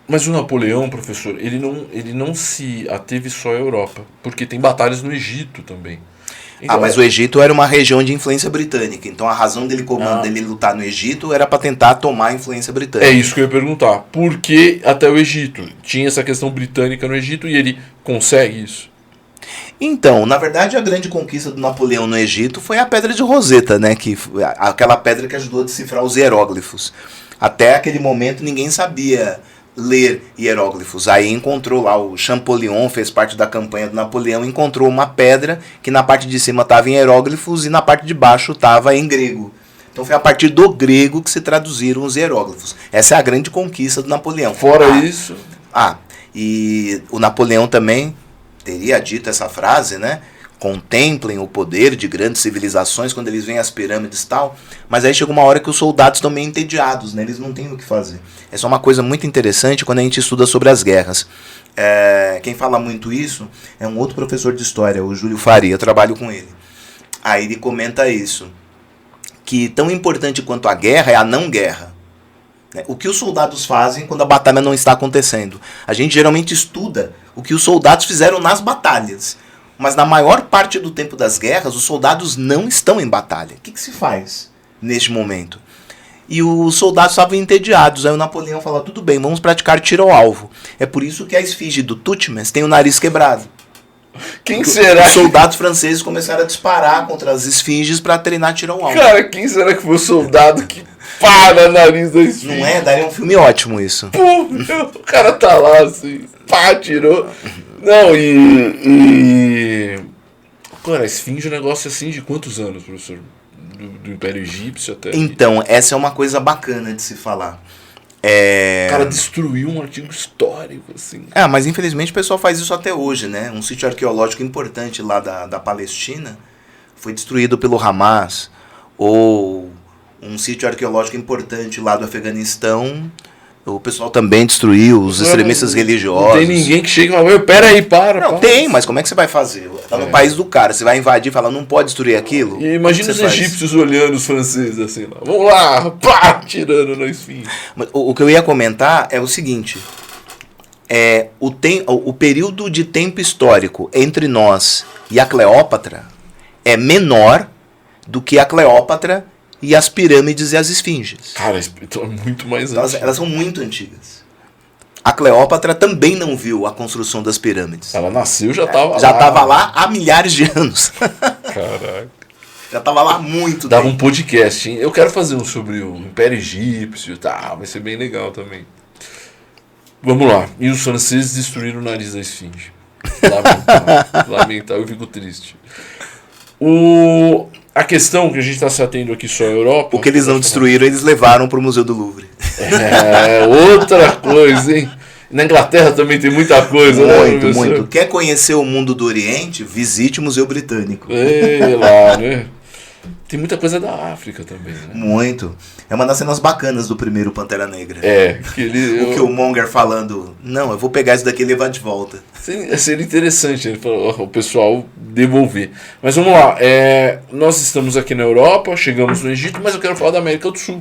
Mas o Napoleão, professor, ele não se ateve só à Europa, porque tem batalhas no Egito também. Então, mas o Egito era uma região de influência britânica. Então a razão dele dele lutar no Egito era para tentar tomar a influência britânica. É isso que eu ia perguntar. Por que até o Egito? Tinha essa questão britânica no Egito e ele consegue isso? Então, na verdade, a grande conquista do Napoleão no Egito foi a Pedra de Roseta, né? Aquela pedra que ajudou a decifrar os hieróglifos. Até aquele momento ninguém sabia ler hieróglifos. Aí encontrou lá, o Champollion fez parte da campanha do Napoleão, encontrou uma pedra que na parte de cima estava em hieróglifos e na parte de baixo estava em grego. Então foi a partir do grego que se traduziram os hieróglifos. Essa é a grande conquista do Napoleão. Fora isso... E o Napoleão também teria dito essa frase, né? Contemplem o poder de grandes civilizações quando eles veem as pirâmides e tal. Mas aí chega uma hora que os soldados estão meio entediados, né? Eles não têm o que fazer. Essa é uma coisa muito interessante quando a gente estuda sobre as guerras. Quem fala muito isso é um outro professor de história, o Júlio Faria. Eu trabalho com ele. Aí ele comenta isso, que tão importante quanto a guerra é a não guerra. O que os soldados fazem quando a batalha não está acontecendo. A gente geralmente estuda o que os soldados fizeram nas batalhas. Mas na maior parte do tempo das guerras, os soldados não estão em batalha. O que se faz neste momento? E os soldados estavam entediados. Aí o Napoleão fala, tudo bem, vamos praticar tiro ao alvo. É por isso que a esfinge do Tutmos tem o nariz quebrado. Quem será? Os soldados franceses começaram a disparar contra as esfinges para treinar tiro ao alvo. Cara, quem será que foi o soldado que para o nariz da esfinge? Não é? Daria um filme ótimo isso. Pô, o cara tá lá assim, pá, tirou. Não, Cara, a esfinge é um negócio assim de quantos anos, professor? Do Império Egípcio até... Então, essa é uma coisa bacana de se falar. O cara destruiu um artigo histórico, assim. Mas infelizmente o pessoal faz isso até hoje, né? Um sítio arqueológico importante lá da Palestina foi destruído pelo Hamas, ou um sítio arqueológico importante lá do Afeganistão, o pessoal também destruiu, os extremistas religiosos. Não tem ninguém que chega e fala, peraí, para. Não, tem, mas como é que você vai fazer? Tá no país do cara, você vai invadir e falar, não pode destruir aquilo? E imagina os egípcios olhando os franceses assim lá, vamos lá, pá, tirando na esfinge. O que eu ia comentar é o seguinte, o período de tempo histórico entre nós e a Cleópatra é menor do que a Cleópatra e as pirâmides e as esfinges. Cara, então é muito mais antigo. Elas são muito antigas. A Cleópatra também não viu a construção das pirâmides. Ela nasceu, já estava lá. Já estava lá há milhares de anos. Caraca. Já estava lá há muito tempo. Dava um podcast, hein? Eu quero fazer um sobre o Império Egípcio, tá? Vai ser bem legal também. Vamos lá. E os franceses destruíram o nariz da esfinge. Lamentável, eu fico triste. A questão que a gente está se atendo aqui só a Europa... O que eles não destruíram, eles levaram para o Museu do Louvre. Outra coisa, hein? Na Inglaterra também tem muita coisa, muito, né? Muito. Quer conhecer o mundo do Oriente? Visite o Museu Britânico. Lá, né? Tem muita coisa da África também, né? Muito. É uma das cenas bacanas do primeiro Pantera Negra. O Killmonger falando, não, eu vou pegar isso daqui e levar de volta. Seria interessante, ele falou, o pessoal devolver. Mas vamos lá, nós estamos aqui na Europa, chegamos no Egito, mas eu quero falar da América do Sul.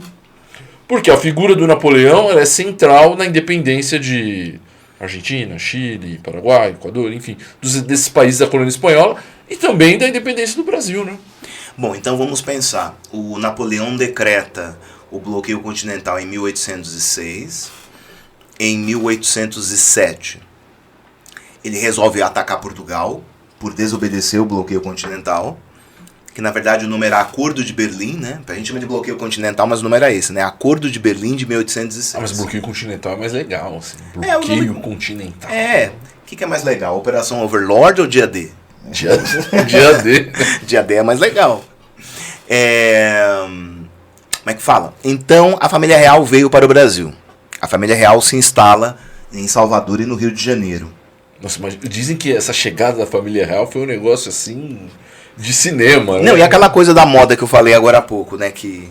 Porque a figura do Napoleão ela é central na independência de Argentina, Chile, Paraguai, Equador, enfim, desses países da colônia espanhola e também da independência do Brasil, né? Bom, então vamos pensar. O Napoleão decreta o bloqueio continental em 1806. Em 1807, ele resolve atacar Portugal por desobedecer o bloqueio continental, que na verdade o nome era Acordo de Berlim, né? A gente chama de bloqueio continental, mas o nome era esse, né? Acordo de Berlim de 1806. Mas bloqueio continental é mais legal, assim. Bloqueio continental. O que é mais legal? Operação Overlord ou Dia D? Dia D. Dia D é mais legal. Como é que fala? Então, a família real veio para o Brasil. A família real se instala em Salvador e no Rio de Janeiro. Nossa, mas dizem que essa chegada da família real foi um negócio assim de cinema, né? Não, e aquela coisa da moda que eu falei agora há pouco, né? Que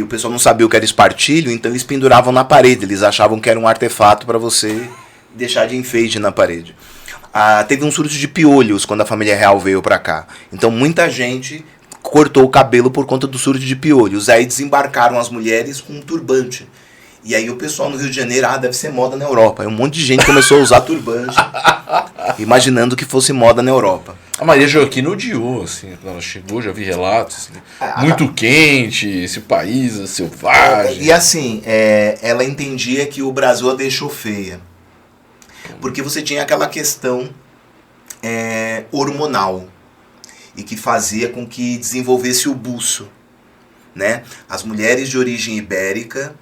o pessoal não sabia o que era espartilho, então eles penduravam na parede. Eles achavam que era um artefato para você deixar de enfeite na parede. Teve um surto de piolhos quando a família real veio para cá. Então muita gente cortou o cabelo por conta do surto de piolhos. Aí desembarcaram as mulheres com um turbante. E aí o pessoal no Rio de Janeiro, deve ser moda na Europa. Aí um monte de gente começou a usar turbante, imaginando que fosse moda na Europa. A Maria Joaquina odiou, assim, quando ela chegou, já vi relatos, assim, muito quente, esse país selvagem. E assim, ela entendia que o Brasil a deixou feia. Porque você tinha aquela questão hormonal, e que fazia com que desenvolvesse o buço, né? As mulheres de origem ibérica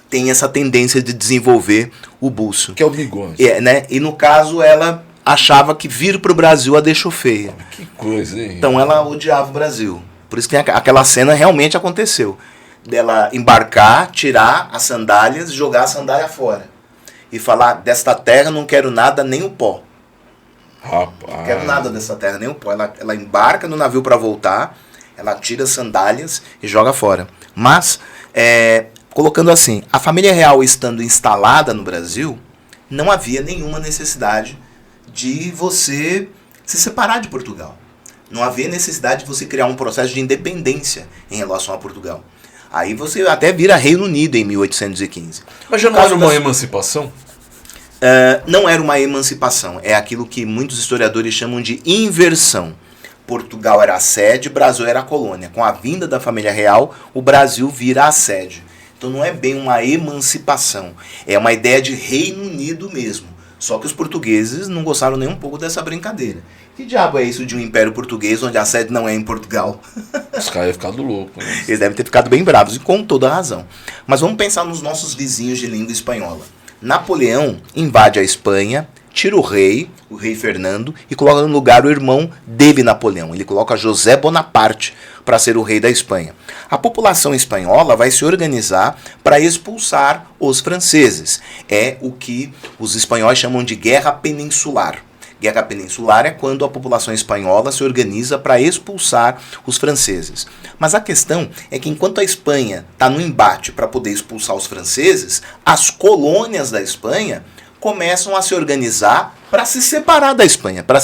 têm essa tendência de desenvolver o buço. Que é o bigode. Né? E no caso ela achava que vir para o Brasil a deixou feia. Que coisa, hein? Então ela odiava o Brasil. Por isso que aquela cena realmente aconteceu. Dela embarcar, tirar as sandálias, jogar a sandália fora. E falar, desta terra não quero nada, nem o pó. Rapaz. Não quero nada dessa terra, nem o pó. Ela embarca no navio para voltar, ela tira as sandálias e joga fora. Mas, colocando assim, a família real estando instalada no Brasil, não havia nenhuma necessidade de você se separar de Portugal. Não havia necessidade de você criar um processo de independência em relação a Portugal. Aí você até vira Reino Unido em 1815. Mas já não era uma emancipação? Não era uma emancipação. É aquilo que muitos historiadores chamam de inversão. Portugal era a sede, Brasil era a colônia. Com a vinda da família real, o Brasil vira a sede. Então não é bem uma emancipação. É uma ideia de Reino Unido mesmo. Só que os portugueses não gostaram nem um pouco dessa brincadeira. Que diabo é isso de um império português onde a sede não é em Portugal? Os caras iam ficar do louco. Né? Eles devem ter ficado bem bravos, e com toda a razão. Mas vamos pensar nos nossos vizinhos de língua espanhola. Napoleão invade a Espanha, tira o rei Fernando, e coloca no lugar o irmão dele, Napoleão. Ele coloca José Bonaparte para ser o rei da Espanha. A população espanhola vai se organizar para expulsar os franceses. É o que os espanhóis chamam de Guerra Peninsular. Guerra Peninsular é quando a população espanhola se organiza para expulsar os franceses. Mas a questão é que enquanto a Espanha está no embate para poder expulsar os franceses, as colônias da Espanha começam a se organizar para se separar da Espanha, para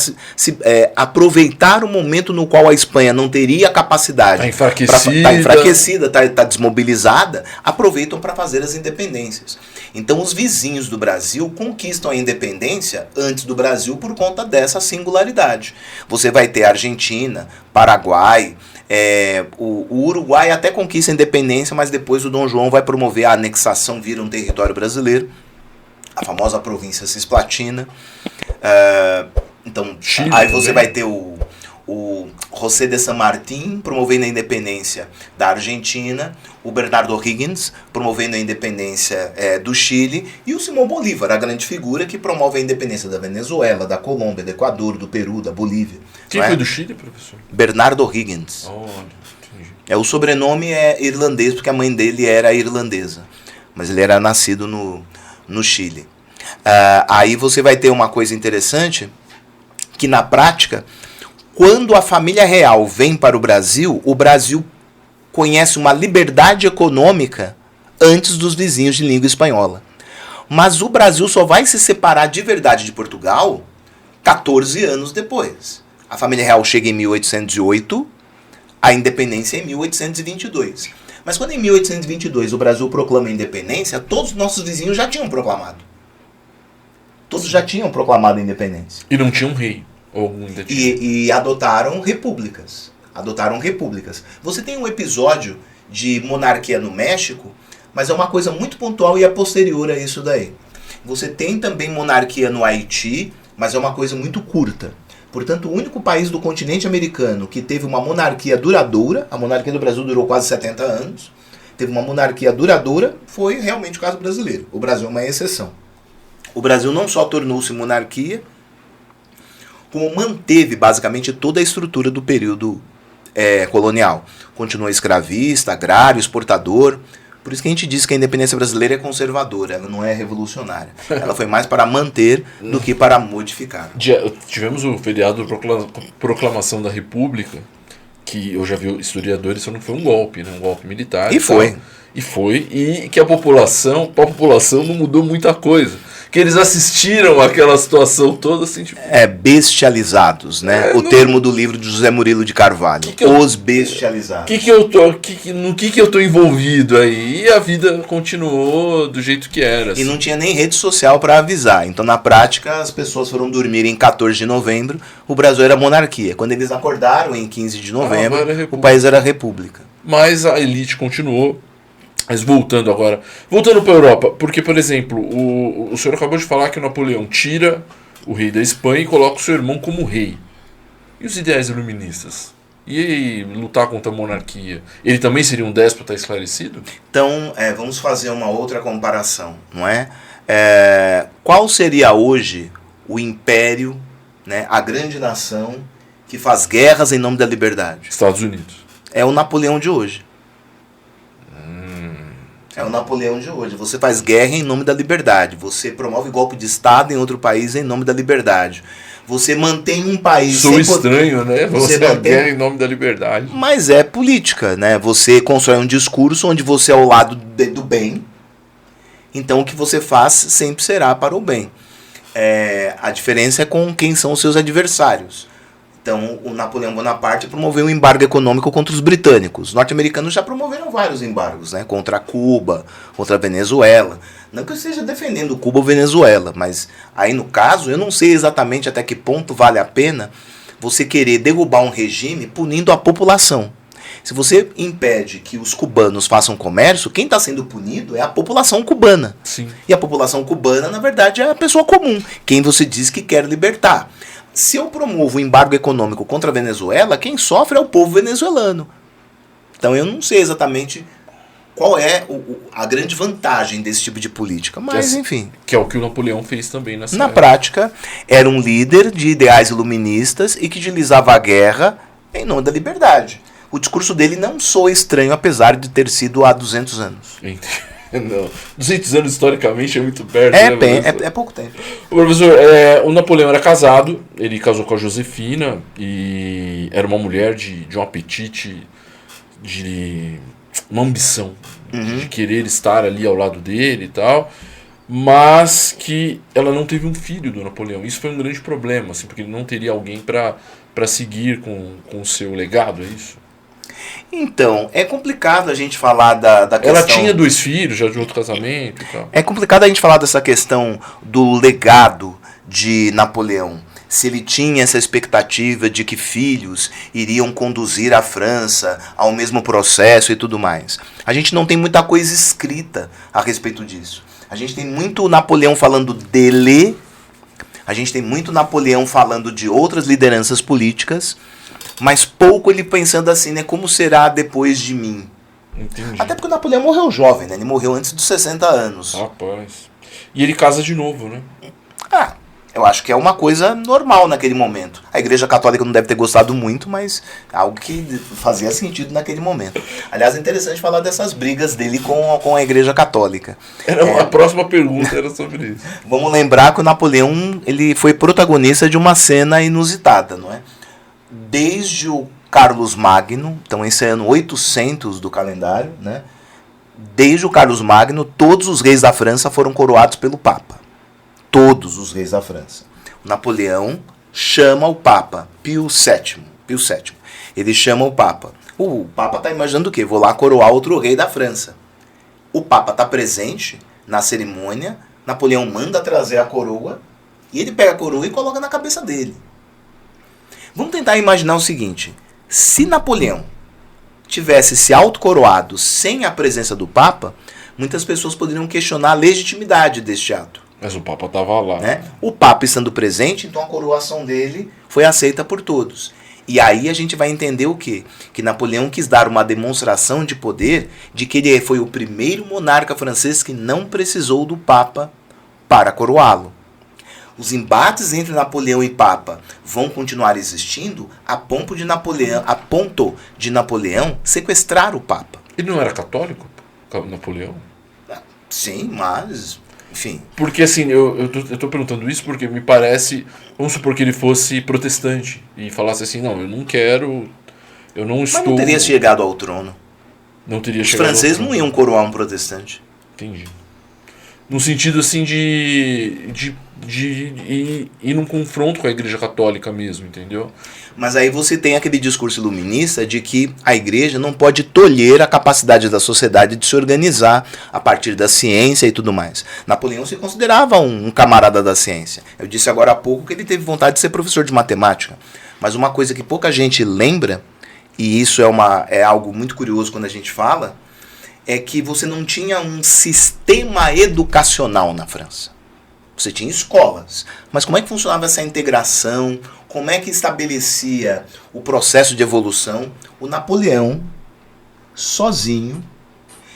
aproveitar o momento no qual a Espanha não teria capacidade, está enfraquecida, está desmobilizada, aproveitam para fazer as independências. Então os vizinhos do Brasil conquistam a independência antes do Brasil por conta dessa singularidade. Você vai ter Argentina, Paraguai, o Uruguai até conquista a independência, mas depois o Dom João vai promover a anexação, vira um território brasileiro. A famosa província Cisplatina. Então, Chile, aí você vai ter o José de San Martín promovendo a independência da Argentina, o Bernardo O'Higgins promovendo a independência do Chile, e o Simão Bolívar, a grande figura que promove a independência da Venezuela, da Colômbia, do Equador, do Peru, da Bolívia. Quem foi do Chile, professor? Bernardo O'Higgins. O sobrenome é irlandês, porque a mãe dele era irlandesa, mas ele era nascido no Chile. Aí você vai ter uma coisa interessante, que na prática, quando a família real vem para o Brasil conhece uma liberdade econômica antes dos vizinhos de língua espanhola. Mas o Brasil só vai se separar de verdade de Portugal 14 anos depois. A família real chega em 1808, a independência é em 1822. Mas quando em 1822 o Brasil proclama a independência, todos os nossos vizinhos já tinham proclamado. Todos já tinham proclamado a independência. E não tinha um rei. E adotaram repúblicas. Você tem um episódio de monarquia no México, mas é uma coisa muito pontual e é posterior a isso daí. Você tem também monarquia no Haiti, mas é uma coisa muito curta. Portanto, o único país do continente americano que teve uma monarquia duradoura, a monarquia do Brasil durou quase 70 anos, teve uma monarquia duradoura, foi realmente o caso brasileiro. O Brasil é uma exceção. O Brasil não só tornou-se monarquia, como manteve basicamente toda a estrutura do período colonial. Continuou escravista, agrário, exportador. Por isso que a gente diz que a independência brasileira é conservadora, ela não é revolucionária. Ela foi mais para manter do que para modificar. Tivemos o feriado Proclamação da República, que eu já vi historiadores falando que foi um golpe, né? Um golpe militar. E que a população não mudou muita coisa. Que eles assistiram àquela situação toda assim, tipo... bestializados, né? O termo do livro de José Murilo de Carvalho. Os bestializados. No que eu tô envolvido aí? E a vida continuou do jeito que era. Assim. E não tinha nem rede social para avisar. Então, na prática, as pessoas foram dormir em 14 de novembro. O Brasil era monarquia. Quando eles acordaram em 15 de novembro, o país era república. Mas a elite continuou. Mas voltando para a Europa, porque, por exemplo, o senhor acabou de falar que o Napoleão tira o rei da Espanha e coloca o seu irmão como rei. E os ideais iluministas? E lutar contra a monarquia? Ele também seria um déspota esclarecido? Então, vamos fazer uma outra comparação, não é? Qual seria hoje o império, né, a grande nação que faz guerras em nome da liberdade? Estados Unidos. É o Napoleão de hoje. É o Napoleão de hoje. Você faz guerra em nome da liberdade. Você promove golpe de Estado em outro país em nome da liberdade. Você mantém um país... estranho, né? Você mantém guerra em nome da liberdade. Mas é política, né? Você constrói um discurso onde você é ao lado do bem. Então o que você faz sempre será para o bem. A diferença é com quem são os seus adversários. Então, o Napoleão Bonaparte promoveu um embargo econômico contra os britânicos. Os norte-americanos já promoveram vários embargos, né? Contra Cuba, contra a Venezuela. Não que eu esteja defendendo Cuba ou Venezuela, mas aí no caso, eu não sei exatamente até que ponto vale a pena você querer derrubar um regime punindo a população. Se você impede que os cubanos façam comércio, quem está sendo punido é a população cubana. Sim. E a população cubana, na verdade, é a pessoa comum, quem você diz que quer libertar. Se eu promovo o embargo econômico contra a Venezuela, quem sofre é o povo venezuelano. Então eu não sei exatamente qual é a grande vantagem desse tipo de política, mas enfim. Que é o que o Napoleão fez também nessa Na época. prática, era um líder de ideais iluministas e que utilizava a guerra em nome da liberdade. O discurso dele não soa estranho, apesar de ter sido há 200 anos. Não. 200 anos historicamente é muito perto. É pouco tempo. O professor, o Napoleão era casado, ele casou com a Josefina e era uma mulher de um apetite, de uma ambição, de querer estar ali ao lado dele e tal, mas que ela não teve um filho do Napoleão. Isso foi um grande problema, assim, porque ele não teria alguém para seguir com o seu legado, é isso? Então, é complicado a gente falar da questão... Ela tinha 2 filhos, já de outro casamento e tal. É complicado a gente falar dessa questão do legado de Napoleão. Se ele tinha essa expectativa de que filhos iriam conduzir a França ao mesmo processo e tudo mais. A gente não tem muita coisa escrita a respeito disso. A gente tem muito Napoleão falando dele, a gente tem muito Napoleão falando de outras lideranças políticas, mas pouco ele pensando assim, né? Como será depois de mim? Entendi. Até porque o Napoleão morreu jovem, né? Ele morreu antes dos 60 anos. Rapaz. E ele casa de novo, né? Eu acho que é uma coisa normal naquele momento. A Igreja Católica não deve ter gostado muito, mas algo que fazia sentido naquele momento. Aliás, é interessante falar dessas brigas dele com a Igreja Católica. A próxima pergunta era sobre isso. Vamos lembrar que o Napoleão ele foi protagonista de uma cena inusitada, não é? Desde o Carlos Magno, então esse é ano 800 do calendário, né? Desde o Carlos Magno, todos os reis da França foram coroados pelo Papa. Todos os reis da França. O Napoleão chama o Papa, Pio VII. Ele chama o Papa. O Papa está imaginando o quê? Vou lá coroar outro rei da França. O Papa está presente na cerimônia, Napoleão manda trazer a coroa, e ele pega a coroa e coloca na cabeça dele. Vamos tentar imaginar o seguinte: se Napoleão tivesse se autocoroado sem a presença do Papa, muitas pessoas poderiam questionar a legitimidade deste ato. Mas o Papa estava lá. Né? O Papa estando presente, então a coroação dele foi aceita por todos. E aí a gente vai entender o quê? Que Napoleão quis dar uma demonstração de poder de que ele foi o primeiro monarca francês que não precisou do Papa para coroá-lo. Os embates entre Napoleão e Papa vão continuar existindo a ponto de Napoleão sequestrar o Papa. Ele não era católico, Napoleão? Sim, mas... Enfim. Porque assim, eu tô perguntando isso porque me parece, vamos supor que ele fosse protestante e falasse assim, não, eu não quero, eu não estou... Mas não teria chegado ao trono. Não teria Os chegado franceses ao trono. não iam coroar um protestante. Entendi. No sentido assim de ir num confronto com a Igreja Católica mesmo, entendeu? Mas aí você tem aquele discurso iluminista de que a igreja não pode tolher a capacidade da sociedade de se organizar a partir da ciência e tudo mais. Napoleão se considerava um camarada da ciência. Eu disse agora há pouco que ele teve vontade de ser professor de matemática. Mas uma coisa que pouca gente lembra, e isso é algo muito curioso quando a gente fala, é que você não tinha um sistema educacional na França. Você tinha escolas. Mas como é que funcionava essa integração? Como é que estabelecia o processo de evolução? O Napoleão, sozinho,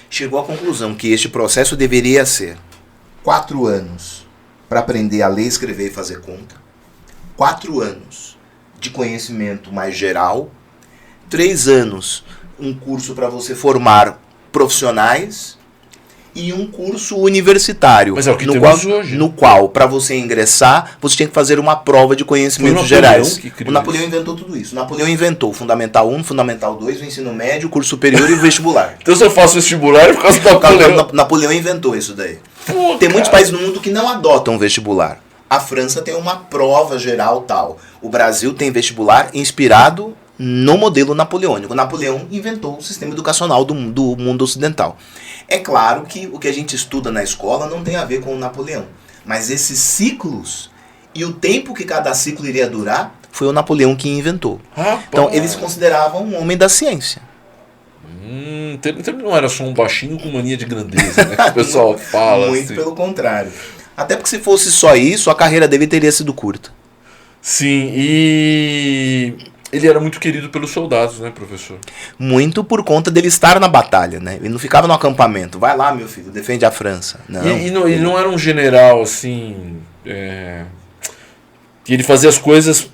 chegou à conclusão que este processo deveria ser 4 anos para aprender a ler, escrever e fazer conta, 4 anos de conhecimento mais geral, 3 anos um curso para você formar profissionais e um curso universitário. Mas é o que no qual, para você ingressar, você tinha que fazer uma prova de conhecimentos gerais. O Napoleão inventou tudo isso. O Napoleão inventou o Fundamental 1, Fundamental 2, o ensino médio, o curso superior e o vestibular. Então se eu faço vestibular é por causa do Napoleão. Napoleão inventou isso daí. Pô, tem muitos países no mundo que não adotam vestibular. A França tem uma prova geral tal. O Brasil tem vestibular inspirado no modelo napoleônico. Napoleão inventou o sistema educacional do mundo ocidental. É claro que o que a gente estuda na escola não tem a ver com o Napoleão. Mas esses ciclos e o tempo que cada ciclo iria durar foi o Napoleão que inventou. Rapaz. Então ele se considerava um homem da ciência. Então ele não era só um baixinho com mania de grandeza, né? Que o pessoal fala. Muito assim. pelo contrário. Até porque se fosse só isso, a carreira dele teria sido curta. Sim, e ele era muito querido pelos soldados, né, professor? Muito por conta dele estar na batalha, né? Ele não ficava no acampamento. Vai lá, meu filho, defende a França. Não, Ele não era um general, assim... que ele fazia as coisas...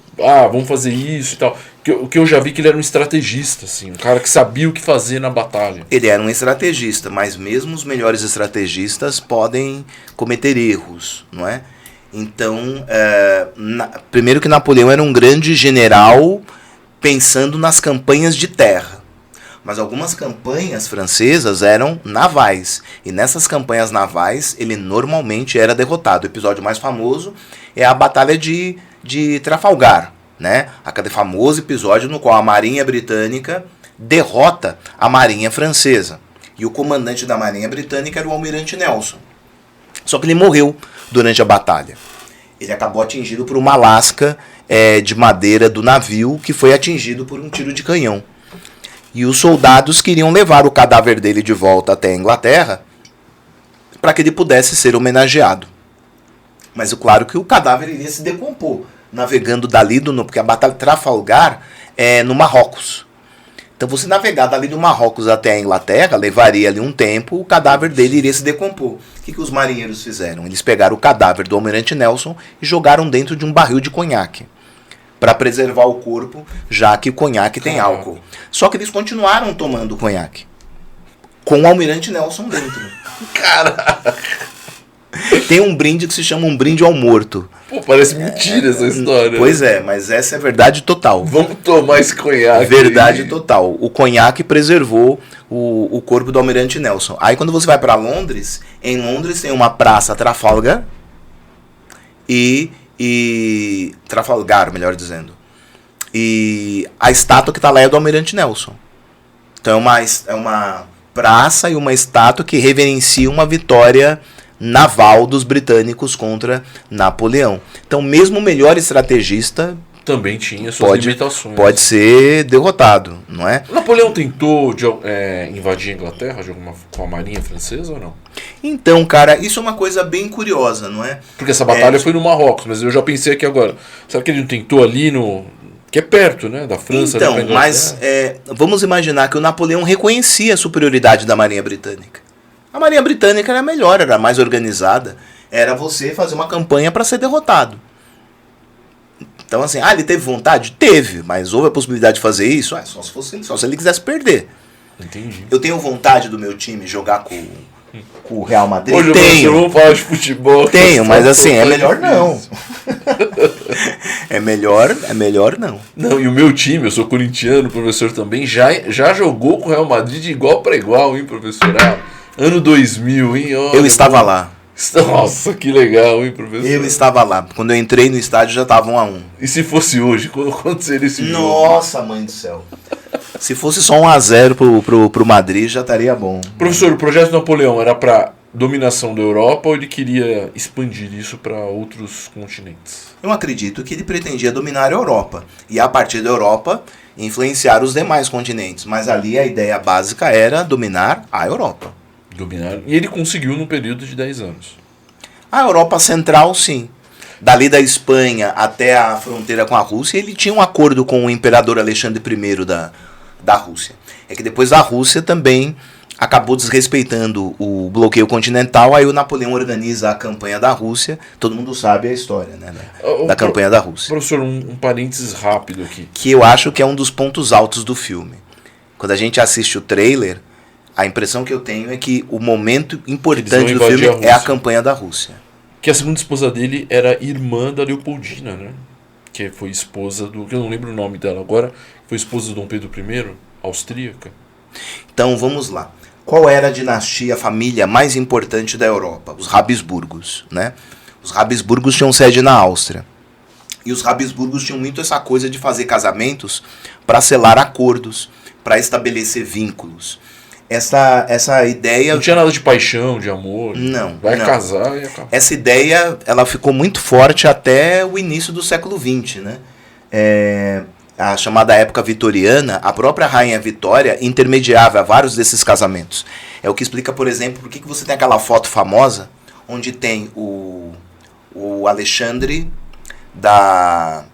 vamos fazer isso e tal. O que eu já vi que ele era um estrategista, assim. Um cara que sabia o que fazer na batalha. Ele era um estrategista, mas mesmo os melhores estrategistas podem cometer erros, não é? Então, primeiro que Napoleão era um grande general pensando nas campanhas de terra. Mas algumas campanhas francesas eram navais. E nessas campanhas navais, ele normalmente era derrotado. O episódio mais famoso é a Batalha de Trafalgar, né? Aquele famoso episódio no qual a Marinha Britânica derrota a Marinha Francesa. E o comandante da Marinha Britânica era o Almirante Nelson. Só que ele morreu durante a batalha. Ele acabou atingido por uma lasca de madeira do navio que foi atingido por um tiro de canhão. E os soldados queriam levar o cadáver dele de volta até a Inglaterra para que ele pudesse ser homenageado. Mas é claro que o cadáver iria se decompor, navegando dali, porque a Batalha de Trafalgar é no Marrocos. Então você navegar dali do Marrocos até a Inglaterra, levaria ali um tempo, o cadáver dele iria se decompor. O que os marinheiros fizeram? Eles pegaram o cadáver do Almirante Nelson e jogaram dentro de um barril de conhaque, para preservar o corpo, já que o conhaque tem álcool. Só que eles continuaram tomando conhaque, com o Almirante Nelson dentro. Caraca! Tem um brinde que se chama um brinde ao morto. Pô, parece mentira essa história. Pois é, mas essa é verdade total. Vamos tomar esse conhaque. Verdade total. O conhaque preservou o corpo do Almirante Nelson. Aí quando você vai para Londres, em Londres tem uma praça Trafalgar e Trafalgar, melhor dizendo. E a estátua que está lá é do Almirante Nelson. Então é uma praça e uma estátua que reverencia uma vitória naval dos britânicos contra Napoleão. Então mesmo o melhor estrategista também tinha suas limitações. Pode ser derrotado, não é? Napoleão tentou invadir a Inglaterra com a marinha francesa ou não? Então, cara, isso é uma coisa bem curiosa, não é? Porque essa batalha foi no Marrocos, mas eu já pensei aqui agora. Será que ele não tentou ali que é perto, né, da França? Então, mas vamos imaginar que o Napoleão reconhecia a superioridade da marinha britânica. A marinha britânica era melhor, era mais organizada. Era você fazer uma campanha para ser derrotado. Então, assim, ele teve vontade? Teve, mas houve a possibilidade de fazer isso? Só se ele quisesse perder. Entendi. Eu tenho vontade do meu time jogar com o Real Madrid? Hoje tenho. Vamos falar de futebol. Tenho, mas assim, é melhor não. É melhor não. Não, e o meu time, eu sou corintiano, o professor também, já jogou com o Real Madrid de igual para igual, hein, professor? Ano 2000, hein? Olha, eu estava lá. Nossa, que legal, hein, professor? Eu estava lá. Quando eu entrei no estádio já estava 1-1. E se fosse hoje, quanto seria esse jogo? Nossa, mãe do céu. Se fosse só 1-0 pro Madrid, já estaria bom. Professor, o projeto Napoleão era para dominação da Europa ou ele queria expandir isso para outros continentes? Eu acredito que ele pretendia dominar a Europa. E a partir da Europa, influenciar os demais continentes. Mas ali a ideia básica era dominar a Europa. E ele conseguiu num período de 10 anos. A Europa Central, sim. Dali da Espanha até a fronteira com a Rússia, ele tinha um acordo com o imperador Alexandre I da Rússia. É que depois a Rússia também acabou desrespeitando o bloqueio continental, aí o Napoleão organiza a campanha da Rússia. Todo mundo sabe a história, né, da campanha da Rússia. Professor, um parênteses rápido aqui. Que eu acho que é um dos pontos altos do filme. Quando a gente assiste o trailer, a impressão que eu tenho é que o momento importante do filme é a campanha da Rússia. Que a segunda esposa dele era irmã da Leopoldina, né? Que foi esposa que eu não lembro o nome dela agora, foi esposa do Dom Pedro I, austríaca. Então vamos lá. Qual era a dinastia, a família mais importante da Europa? Os Habsburgos, né? Os Habsburgos tinham sede na Áustria. E os Habsburgos tinham muito essa coisa de fazer casamentos para selar acordos, para estabelecer vínculos. Essa ideia... Não tinha nada de paixão, de amor. Não. Vai casar e acabou. Essa ideia ela ficou muito forte até o início do século XX, né? a chamada época vitoriana, a própria rainha Vitória intermediava vários desses casamentos. É o que explica, por exemplo, por que você tem aquela foto famosa onde tem o Alexandre da...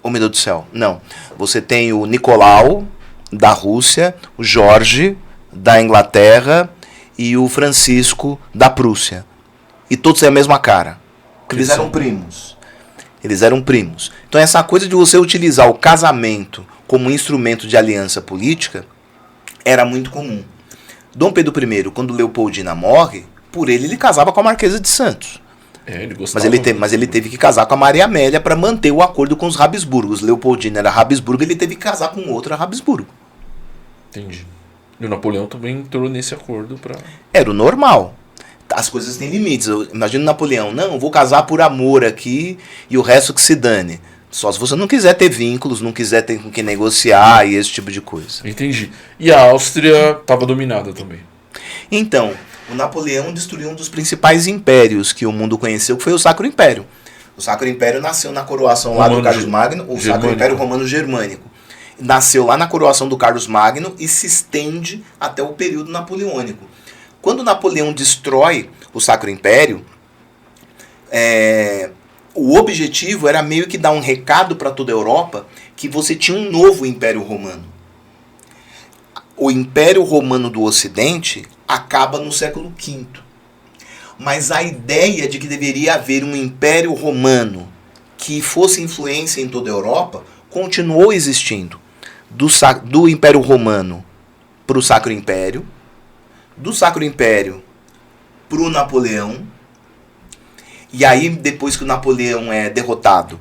Oh, meu Deus do céu. Não. Você tem o Nicolau da Rússia, o Jorge da Inglaterra e o Francisco da Prússia. E todos têm a mesma cara. Eles eram primos. Eles eram primos. Então essa coisa de você utilizar o casamento como instrumento de aliança política era muito comum. Dom Pedro I, quando Leopoldina morre, por ele casava com a Marquesa de Santos. Ele gostava. Mas ele teve que casar com a Maria Amélia para manter o acordo com os Habsburgos. Leopoldina era Habsburgo, ele teve que casar com outra Habsburgo. Entendi. E o Napoleão também entrou nesse acordo para... Era o normal. As coisas têm limites. Imagina o Napoleão, não, vou casar por amor aqui e o resto que se dane. Só se você não quiser ter vínculos, não quiser ter com quem negociar e esse tipo de coisa. Entendi. E a Áustria estava dominada também. Então, o Napoleão destruiu um dos principais impérios que o mundo conheceu, que foi o Sacro Império. O Sacro Império nasceu na coroação lá do Carlos Magno, o Sacro Império Romano Germânico. Nasceu lá na coroação do Carlos Magno e se estende até o período napoleônico. Quando Napoleão destrói o Sacro Império, o objetivo era meio que dar um recado para toda a Europa que você tinha um novo Império Romano. O Império Romano do Ocidente acaba no século V. Mas a ideia de que deveria haver um Império Romano que fosse influência em toda a Europa continuou existindo. Do Império Romano para o Sacro Império, do Sacro Império para o Napoleão, e aí depois que o Napoleão é derrotado,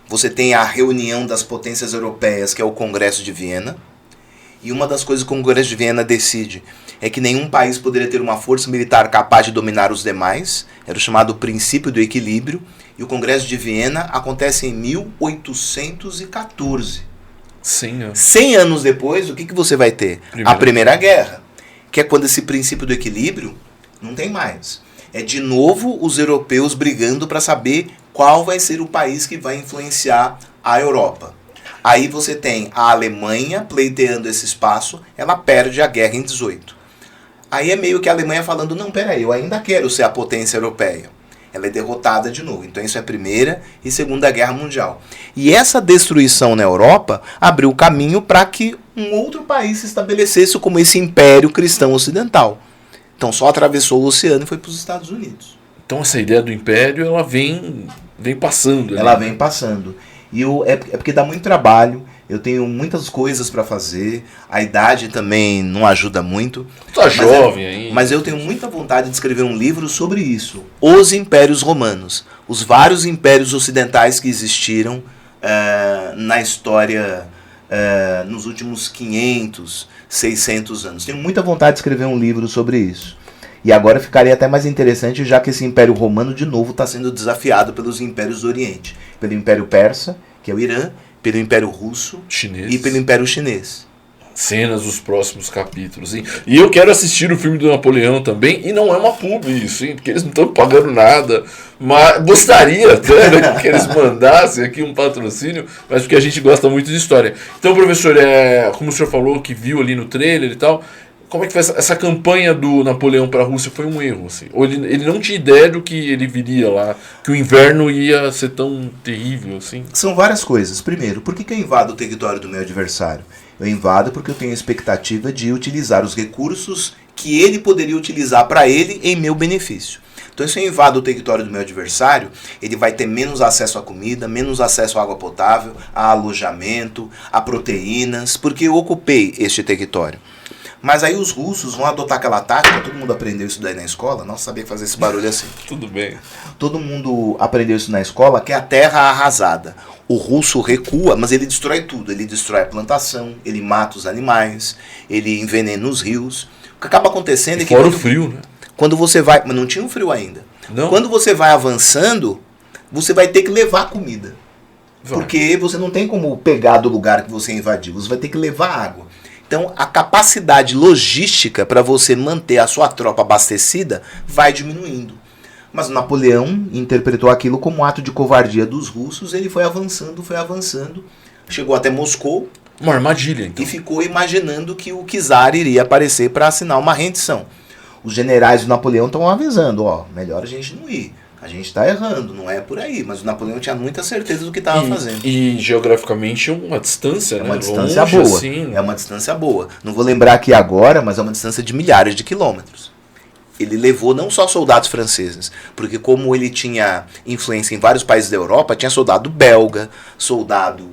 você tem a reunião das potências europeias, que é o Congresso de Viena, e uma das coisas que o Congresso de Viena decide é que nenhum país poderia ter uma força militar capaz de dominar os demais, era o chamado princípio do equilíbrio, e o Congresso de Viena acontece em 1814. 100 anos. 100 anos depois, o que você vai ter? A Primeira Guerra, que é quando esse princípio do equilíbrio não tem mais. É de novo os europeus brigando para saber qual vai ser o país que vai influenciar a Europa. Aí você tem a Alemanha pleiteando esse espaço, ela perde a guerra em 18. Aí é meio que a Alemanha falando, não, peraí, eu ainda quero ser a potência europeia. Ela é derrotada de novo. Então isso é a Primeira e Segunda Guerra Mundial. E essa destruição na Europa abriu o caminho para que um outro país se estabelecesse como esse Império Cristão Ocidental. Então só atravessou o oceano e foi para os Estados Unidos. Então essa ideia do Império, ela vem passando. Ela vem passando. E é porque dá muito trabalho. Eu tenho muitas coisas para fazer. A idade também não ajuda muito. Tá jovem ainda. Mas eu tenho muita vontade de escrever um livro sobre isso. Os Impérios Romanos. Os vários impérios ocidentais que existiram na história nos últimos 500, 600 anos. Tenho muita vontade de escrever um livro sobre isso. E agora ficaria até mais interessante, já que esse Império Romano, de novo, está sendo desafiado pelos impérios do Oriente. Pelo Império Persa, que é o Irã, pelo Império Russo e pelo Império Chinês. Cenas dos próximos capítulos, hein? E eu quero assistir o filme do Napoleão também, e não é uma pub isso, hein? Porque eles não estão pagando nada, mas gostaria até, né, que eles mandassem aqui um patrocínio, mas porque a gente gosta muito de história. Então, professor, como o senhor falou, que viu ali no trailer e tal, como é que foi essa campanha do Napoleão para a Rússia? Foi um erro, assim? Ou ele não tinha ideia do que ele viria lá, que o inverno ia ser tão terrível, assim? São várias coisas. Primeiro, por que eu invado o território do meu adversário? Eu invado porque eu tenho a expectativa de utilizar os recursos que ele poderia utilizar para ele em meu benefício. Então, se eu invado o território do meu adversário, ele vai ter menos acesso à comida, menos acesso à água potável, a alojamento, a proteínas, porque eu ocupei este território. Mas aí os russos vão adotar aquela tática, todo mundo aprendeu isso daí na escola, não sabia fazer esse barulho assim. Tudo bem. Todo mundo aprendeu isso na escola, que é a terra arrasada. O russo recua, mas ele destrói tudo. Ele destrói a plantação, ele mata os animais, ele envenena os rios. O que acaba acontecendo é que... Fora o frio, né? Quando você vai... Mas não tinha um frio ainda. Não. Quando você vai avançando, você vai ter que levar comida. Porque você não tem como pegar do lugar que você invadiu, você vai ter que levar água. Então, a capacidade logística para você manter a sua tropa abastecida vai diminuindo. Mas Napoleão interpretou aquilo como um ato de covardia dos russos, ele foi avançando, chegou até Moscou. Uma armadilha, então. E ficou imaginando que o czar iria aparecer para assinar uma rendição. Os generais do Napoleão estão avisando, melhor a gente não ir. A gente está errando, não é por aí. Mas o Napoleão tinha muita certeza do que estava fazendo. E geograficamente é uma distância, né? É uma distância longe, boa. Assim. É uma distância boa. Não vou lembrar aqui agora, mas é uma distância de milhares de quilômetros. Ele levou não só soldados franceses, porque como ele tinha influência em vários países da Europa, tinha soldado belga, soldado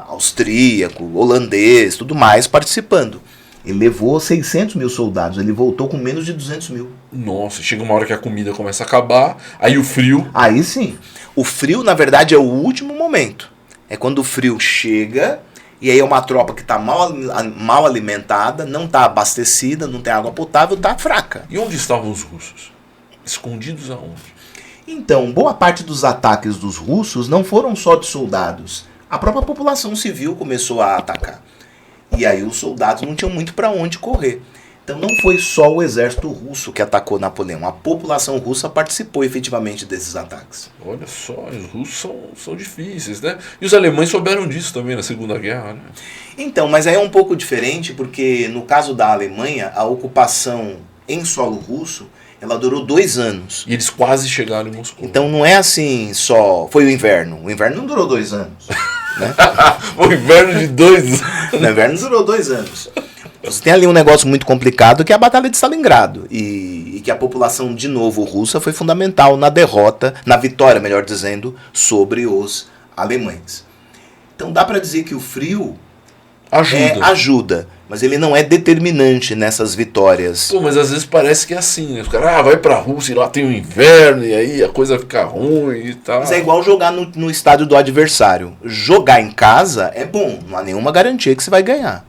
austríaco, holandês, tudo mais participando. Ele levou 600 mil soldados, ele voltou com menos de 200 mil. Nossa, chega uma hora que a comida começa a acabar, aí o frio... Aí sim. O frio, na verdade, é o último momento. É quando o frio chega, e aí é uma tropa que está mal alimentada, não está abastecida, não tem água potável, está fraca. E onde estavam os russos? Escondidos aonde? Então, boa parte dos ataques dos russos não foram só de soldados. A própria população civil começou a atacar. E aí os soldados não tinham muito para onde correr. Então não foi só o exército russo que atacou Napoleão. A população russa participou efetivamente desses ataques. Olha só, os russos são difíceis, né? E os alemães souberam disso também na Segunda Guerra, né? Então, mas aí é um pouco diferente, porque no caso da Alemanha, a ocupação em solo russo, ela durou 2 anos. E eles quase chegaram em Moscou. Então não é assim só... Foi o inverno. O inverno não durou 2 anos. Né? O inverno de 2 anos. O inverno durou 2 anos. Você tem ali um negócio muito complicado que é a Batalha de Stalingrado. E que a população, de novo, russa foi fundamental na derrota, na vitória, melhor dizendo, sobre os alemães. Então dá para dizer que o frio ajuda, mas ele não é determinante nessas vitórias. Pô, mas às vezes parece que é assim, né? Os caras, vai pra Rússia e lá tem o inverno e aí a coisa fica ruim e tal. Mas é igual jogar no estádio do adversário. Jogar em casa é bom, não há nenhuma garantia que você vai ganhar.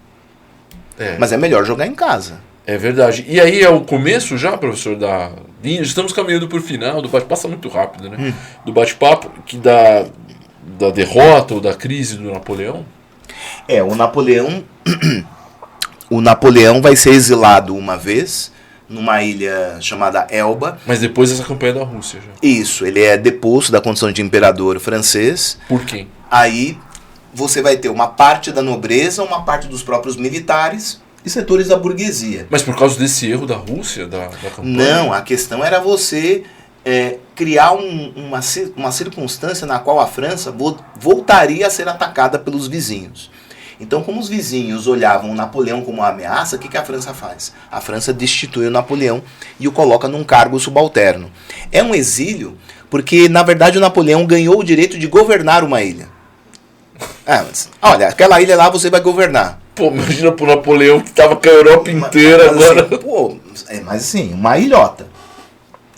Mas é melhor jogar em casa. É verdade. E aí é o começo já, professor, da linha? Estamos caminhando para o final do bate-papo, passa muito rápido, né? Do bate-papo que da derrota ou da crise do Napoleão? O Napoleão vai ser exilado uma vez numa ilha chamada Elba. Mas depois dessa campanha da Rússia já. Isso, ele é deposto da condição de imperador francês. Por quem? Aí você vai ter uma parte da nobreza, uma parte dos próprios militares e setores da burguesia. Mas por causa desse erro da Rússia, da campanha? Não, a questão era você criar uma circunstância na qual a França voltaria a ser atacada pelos vizinhos. Então, como os vizinhos olhavam o Napoleão como uma ameaça, o que a França faz? A França destitui o Napoleão e o coloca num cargo subalterno. É um exílio porque, na verdade, o Napoleão ganhou o direito de governar uma ilha. Mas, olha, aquela ilha lá você vai governar. Pô, imagina pro Napoleão que estava com a Europa inteira agora. Assim, mas assim, uma ilhota.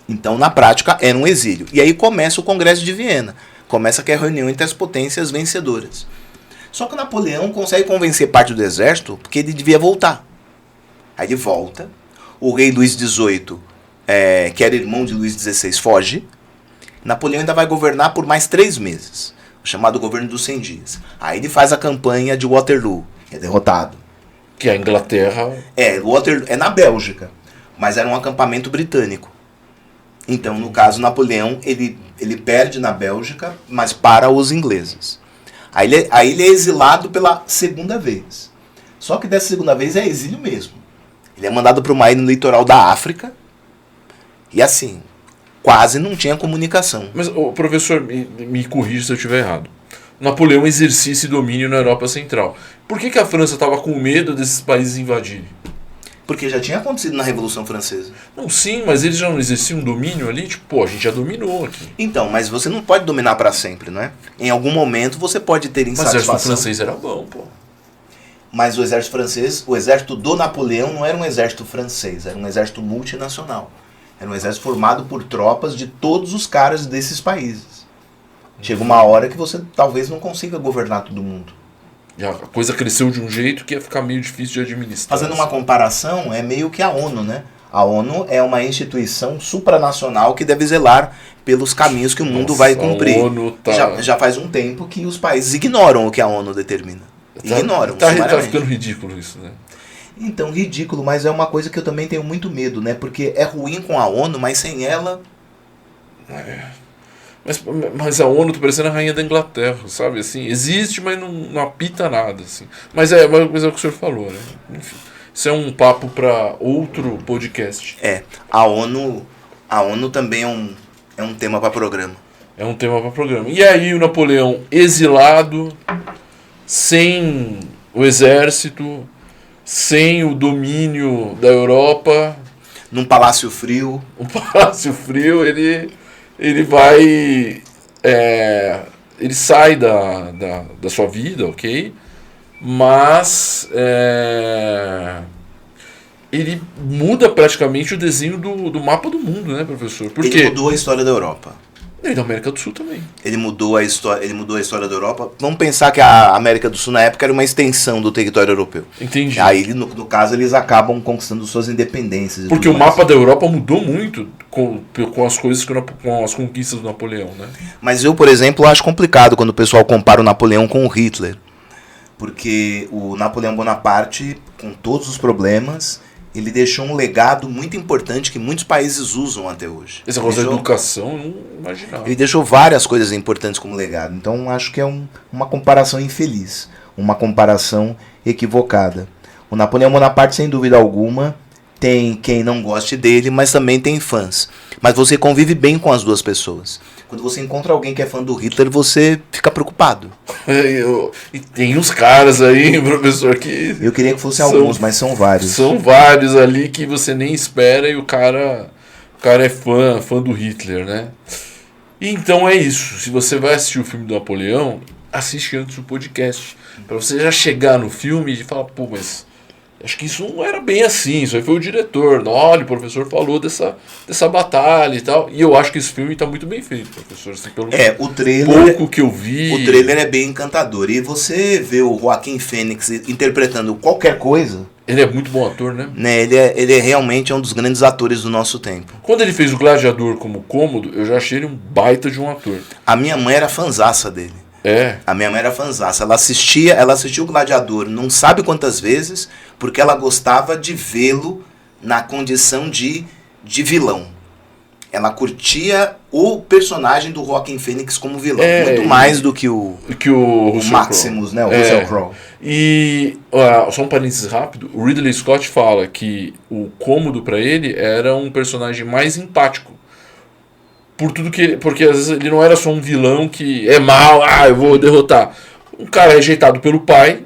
Então, na prática, era um exílio. E aí começa o Congresso de Viena. Começa aquela reunião entre as potências vencedoras. Só que o Napoleão consegue convencer parte do exército porque ele devia voltar. Aí ele volta. O rei Luís XVIII, que era irmão de Luís XVI, foge. Napoleão ainda vai governar por mais 3 meses. O chamado governo dos 100 dias. Aí ele faz a campanha de Waterloo. É derrotado. Que é a Inglaterra... Waterloo é na Bélgica. Mas era um acampamento britânico. Então, no caso, Napoleão, ele perde na Bélgica, mas para os ingleses. Aí ele é exilado pela 2ª vez. Só que dessa 2ª vez é exílio mesmo. Ele é mandado para uma ilha no litoral da África. E assim, quase não tinha comunicação. Mas, professor, me corrija se eu estiver errado. Napoleão exercia esse domínio na Europa Central. Por que a França estava com medo desses países invadirem? Porque já tinha acontecido na Revolução Francesa. Não, sim, mas eles já não exerciam um domínio ali? Tipo, a gente já dominou aqui. Então, mas você não pode dominar para sempre, não é? Em algum momento você pode ter insatisfação. Mas o exército francês era bom, pô. Mas o exército francês, o exército do Napoleão não era um exército francês, era um exército multinacional. Era um exército formado por tropas de todos os caras desses países. Chega uma hora que você talvez não consiga governar todo mundo. E a coisa cresceu de um jeito que ia ficar meio difícil de administrar. Fazendo uma comparação, é meio que a ONU, né? A ONU é uma instituição supranacional que deve zelar pelos caminhos que o mundo vai cumprir. A ONU tá... já faz um tempo que os países ignoram o que a ONU determina. Ignoram. Tá ficando ridículo isso, né? Então, ridículo, mas é uma coisa que eu também tenho muito medo, né? Porque é ruim com a ONU, mas sem ela... Mas a ONU tá parecendo a rainha da Inglaterra, sabe? Assim, existe, mas não apita nada. Assim. Mas é o que o senhor falou, né? Enfim, isso é um papo para outro podcast. A ONU também é um tema para programa. É um tema para programa. E aí o Napoleão exilado, sem o exército, sem o domínio da Europa, num palácio frio. Um palácio frio, ele vai... ele sai da sua vida, ok? Mas ele muda praticamente o desenho do mapa do mundo, né, professor? Porque ele mudou a história da Europa. E da América do Sul também. Ele mudou a história da Europa. Vamos pensar que a América do Sul na época era uma extensão do território europeu. Entendi. Aí, no caso, eles acabam conquistando suas independências. Porque o mapa da Europa mudou muito com as coisas, com as conquistas do Napoleão, né? Mas eu, por exemplo, acho complicado quando o pessoal compara o Napoleão com o Hitler. Porque o Napoleão Bonaparte, com todos os problemas, ele deixou um legado muito importante que muitos países usam até hoje. Essa coisa da educação, eu não imaginava. Ele deixou várias coisas importantes como legado. Então, acho que é uma comparação infeliz. Uma comparação equivocada. O Napoleão Bonaparte, sem dúvida alguma, tem quem não goste dele, mas também tem fãs. Mas você convive bem com as duas pessoas. Quando você encontra alguém que é fã do Hitler, você fica preocupado. E tem uns caras aí, professor, que... Eu queria que fossem alguns, mas são vários. São vários ali que você nem espera e o cara é fã do Hitler, né? E então é isso. Se você vai assistir o filme do Napoleão, assiste antes do podcast. Pra você já chegar no filme e falar, pô, mas... acho que isso não era bem assim, isso aí foi o diretor. Olha, o professor falou dessa batalha e tal. E eu acho que esse filme está muito bem feito, professor. Assim, pelo o trailer, pouco que eu vi. O trailer é bem encantador. E você vê o Joaquin Phoenix interpretando qualquer coisa. Ele é muito bom ator, né? Ele é realmente um dos grandes atores do nosso tempo. Quando ele fez o Gladiador como Cômodo, eu já achei ele um baita de um ator. A minha mãe era fanzaça dele. É. A minha mãe era fanzaça. Ela assistiu o Gladiador não sabe quantas vezes, porque ela gostava de vê-lo na condição de vilão. Ela curtia o personagem do Joaquin Phoenix como vilão. Muito mais do que o Maximus, né? O Russell Crowe. E, só um parênteses rápido, o Ridley Scott fala que o Cômodo para ele era um personagem mais empático. Porque às vezes ele não era só um vilão que é mau, eu vou derrotar. Um cara rejeitado pelo pai,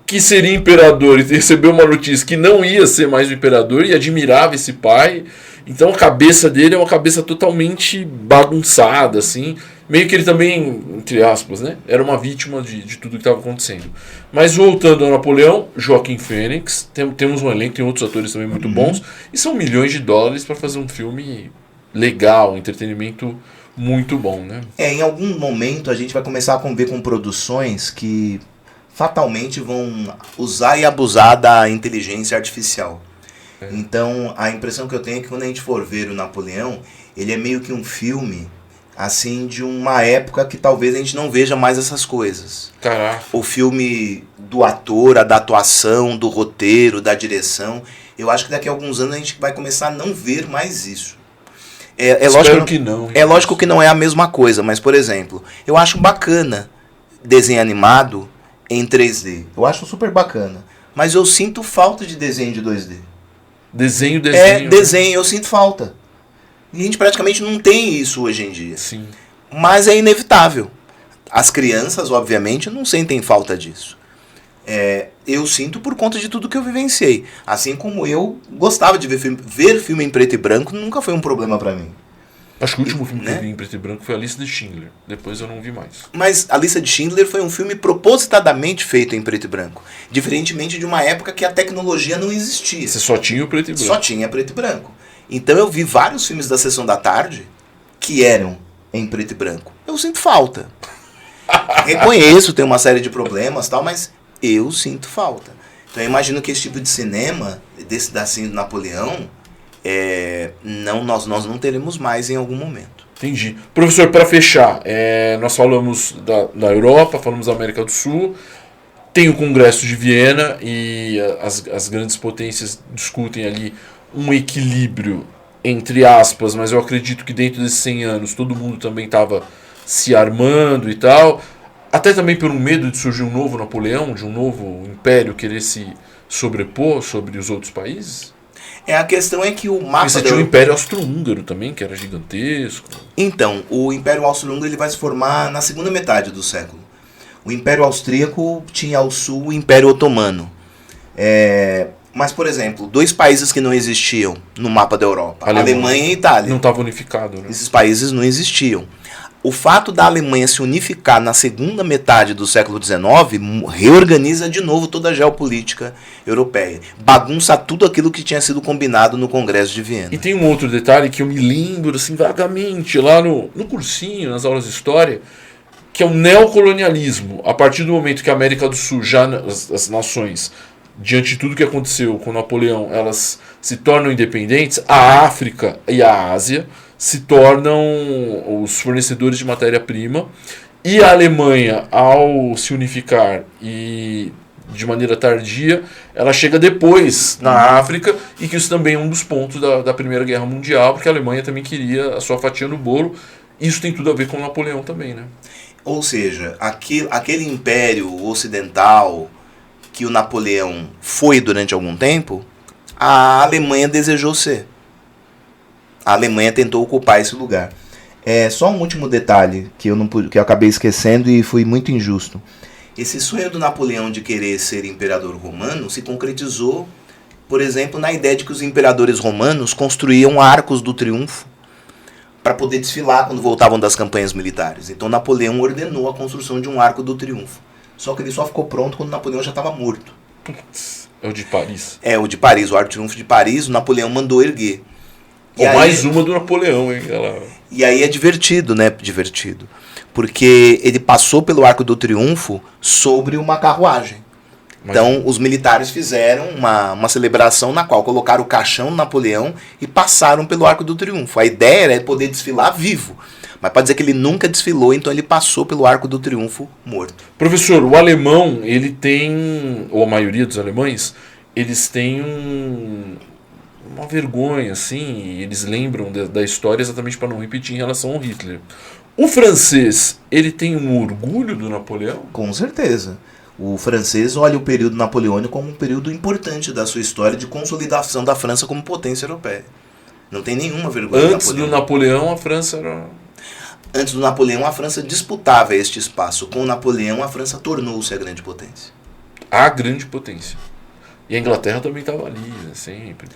que seria imperador e recebeu uma notícia que não ia ser mais o imperador e admirava esse pai. Então a cabeça dele é uma cabeça totalmente bagunçada, assim. Meio que ele também, entre aspas, né, era uma vítima de tudo que estava acontecendo. Mas voltando ao Napoleão, Joaquin Phoenix, temos um elenco, tem outros atores também muito bons, e são milhões de dólares para fazer um filme legal, um entretenimento muito bom, né? Em algum momento a gente vai começar a conviver com produções que fatalmente vão usar e abusar da inteligência artificial. Então a impressão que eu tenho é que quando a gente for ver o Napoleão, ele é meio que um filme assim de uma época que talvez a gente não veja mais essas coisas. Caraca. O filme do ator, da atuação, do roteiro, da direção, eu acho que daqui a alguns anos a gente vai começar a não ver mais isso. Espero que não. É lógico que não é a mesma coisa, mas, por exemplo, eu acho bacana desenho animado em 3D. Eu acho super bacana. Mas eu sinto falta de desenho de 2D. Desenho. Desenho, eu sinto falta. E a gente praticamente não tem isso hoje em dia. Sim. Mas é inevitável. As crianças, obviamente, não sentem falta disso. Eu sinto por conta de tudo que eu vivenciei. Assim como eu gostava de ver filme em preto e branco, nunca foi um problema pra mim. Acho que o último filme que eu vi em preto e branco foi A Lista de Schindler. Depois eu não vi mais. Mas A Lista de Schindler foi um filme propositadamente feito em preto e branco. Diferentemente de uma época que a tecnologia não existia. Você só tinha o preto e branco. Só tinha preto e branco. Então eu vi vários filmes da Sessão da Tarde que eram em preto e branco. Eu sinto falta. Reconheço, tem uma série de problemas e tal, mas eu sinto falta. Então eu imagino que esse tipo de cinema, desse da Napoleão, nós não teremos mais em algum momento. Entendi. Professor, para fechar, nós falamos da Europa, falamos da América do Sul, tem o Congresso de Viena e as grandes potências discutem ali um equilíbrio entre aspas, mas eu acredito que dentro desses 100 anos todo mundo também estava se armando e tal, até também por um medo de surgir um novo Napoleão, de um novo império querer se sobrepor sobre os outros países? A questão é que o mapa... Você tinha o Império Austro-Húngaro também, que era gigantesco. Então, o Império Austro-Húngaro ele vai se formar na segunda metade do século. O Império Austríaco tinha ao sul o Império Otomano. Mas, por exemplo, 2 países que não existiam no mapa da Europa, Alemanha e Itália. Não estava unificado, né? Esses países não existiam. O fato da Alemanha se unificar na segunda metade do século XIX reorganiza de novo toda a geopolítica europeia. Bagunça tudo aquilo que tinha sido combinado no Congresso de Viena. E tem um outro detalhe que eu me lembro assim, vagamente lá no cursinho, nas aulas de história, que é o neocolonialismo. A partir do momento que a América do Sul, já as nações, diante de tudo que aconteceu com Napoleão, elas se tornam independentes, a África e a Ásia se tornam os fornecedores de matéria-prima, e a Alemanha, ao se unificar e de maneira tardia, ela chega depois na África, e que isso também é um dos pontos da Primeira Guerra Mundial, porque a Alemanha também queria a sua fatia no bolo. Isso tem tudo a ver com Napoleão também, né? Ou seja, aquele império ocidental que o Napoleão foi durante algum tempo, a Alemanha desejou ser. A Alemanha tentou ocupar esse lugar. Só um último detalhe que eu acabei esquecendo e fui muito injusto. Esse sonho do Napoleão de querer ser imperador romano se concretizou, por exemplo, na ideia de que os imperadores romanos construíam arcos do triunfo para poder desfilar quando voltavam das campanhas militares. Então Napoleão ordenou a construção de um arco do triunfo. Só que ele só ficou pronto quando Napoleão já estava morto. É o de Paris. O de Paris, o Arco do Triunfo de Paris, o Napoleão mandou erguer. Mais uma do Napoleão, hein? E aí é divertido, né? Divertido. Porque ele passou pelo Arco do Triunfo sobre uma carruagem. Então, os militares fizeram uma celebração na qual colocaram o caixão do Napoleão e passaram pelo Arco do Triunfo. A ideia era poder desfilar vivo. Mas pode dizer que ele nunca desfilou, então ele passou pelo Arco do Triunfo morto. Professor, o alemão, ele tem, ou a maioria dos alemães, eles têm uma vergonha, assim, eles lembram da história exatamente para não repetir em relação ao Hitler. O francês, ele tem um orgulho do Napoleão? Com certeza. O francês olha o período napoleônico como um período importante da sua história de consolidação da França como potência europeia. Não tem nenhuma vergonha. Antes do Napoleão, a França era... Antes do Napoleão, a França disputava este espaço. Com o Napoleão, a França tornou-se a grande potência. A grande potência. E a Inglaterra também estava ali, né, sempre.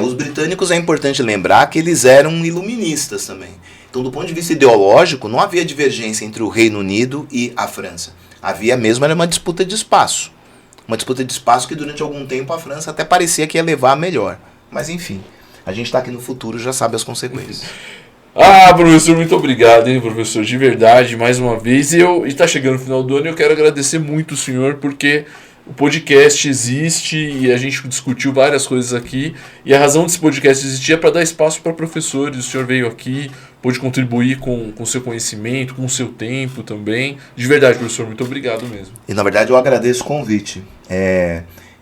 Os britânicos é importante lembrar que eles eram iluministas também. Então, do ponto de vista ideológico, não havia divergência entre o Reino Unido e a França. Havia mesmo era uma disputa de espaço. Uma disputa de espaço que durante algum tempo a França até parecia que ia levar a melhor. Mas enfim, a gente está aqui no futuro e já sabe as consequências. Professor, muito obrigado, hein, professor, de verdade, mais uma vez. E está chegando o final do ano e eu quero agradecer muito o senhor, porque o podcast existe e a gente discutiu várias coisas aqui. E a razão desse podcast existir é para dar espaço para professores. O senhor veio aqui, pôde contribuir com o seu conhecimento, com o seu tempo também. De verdade, professor, muito obrigado mesmo. E na verdade eu agradeço o convite.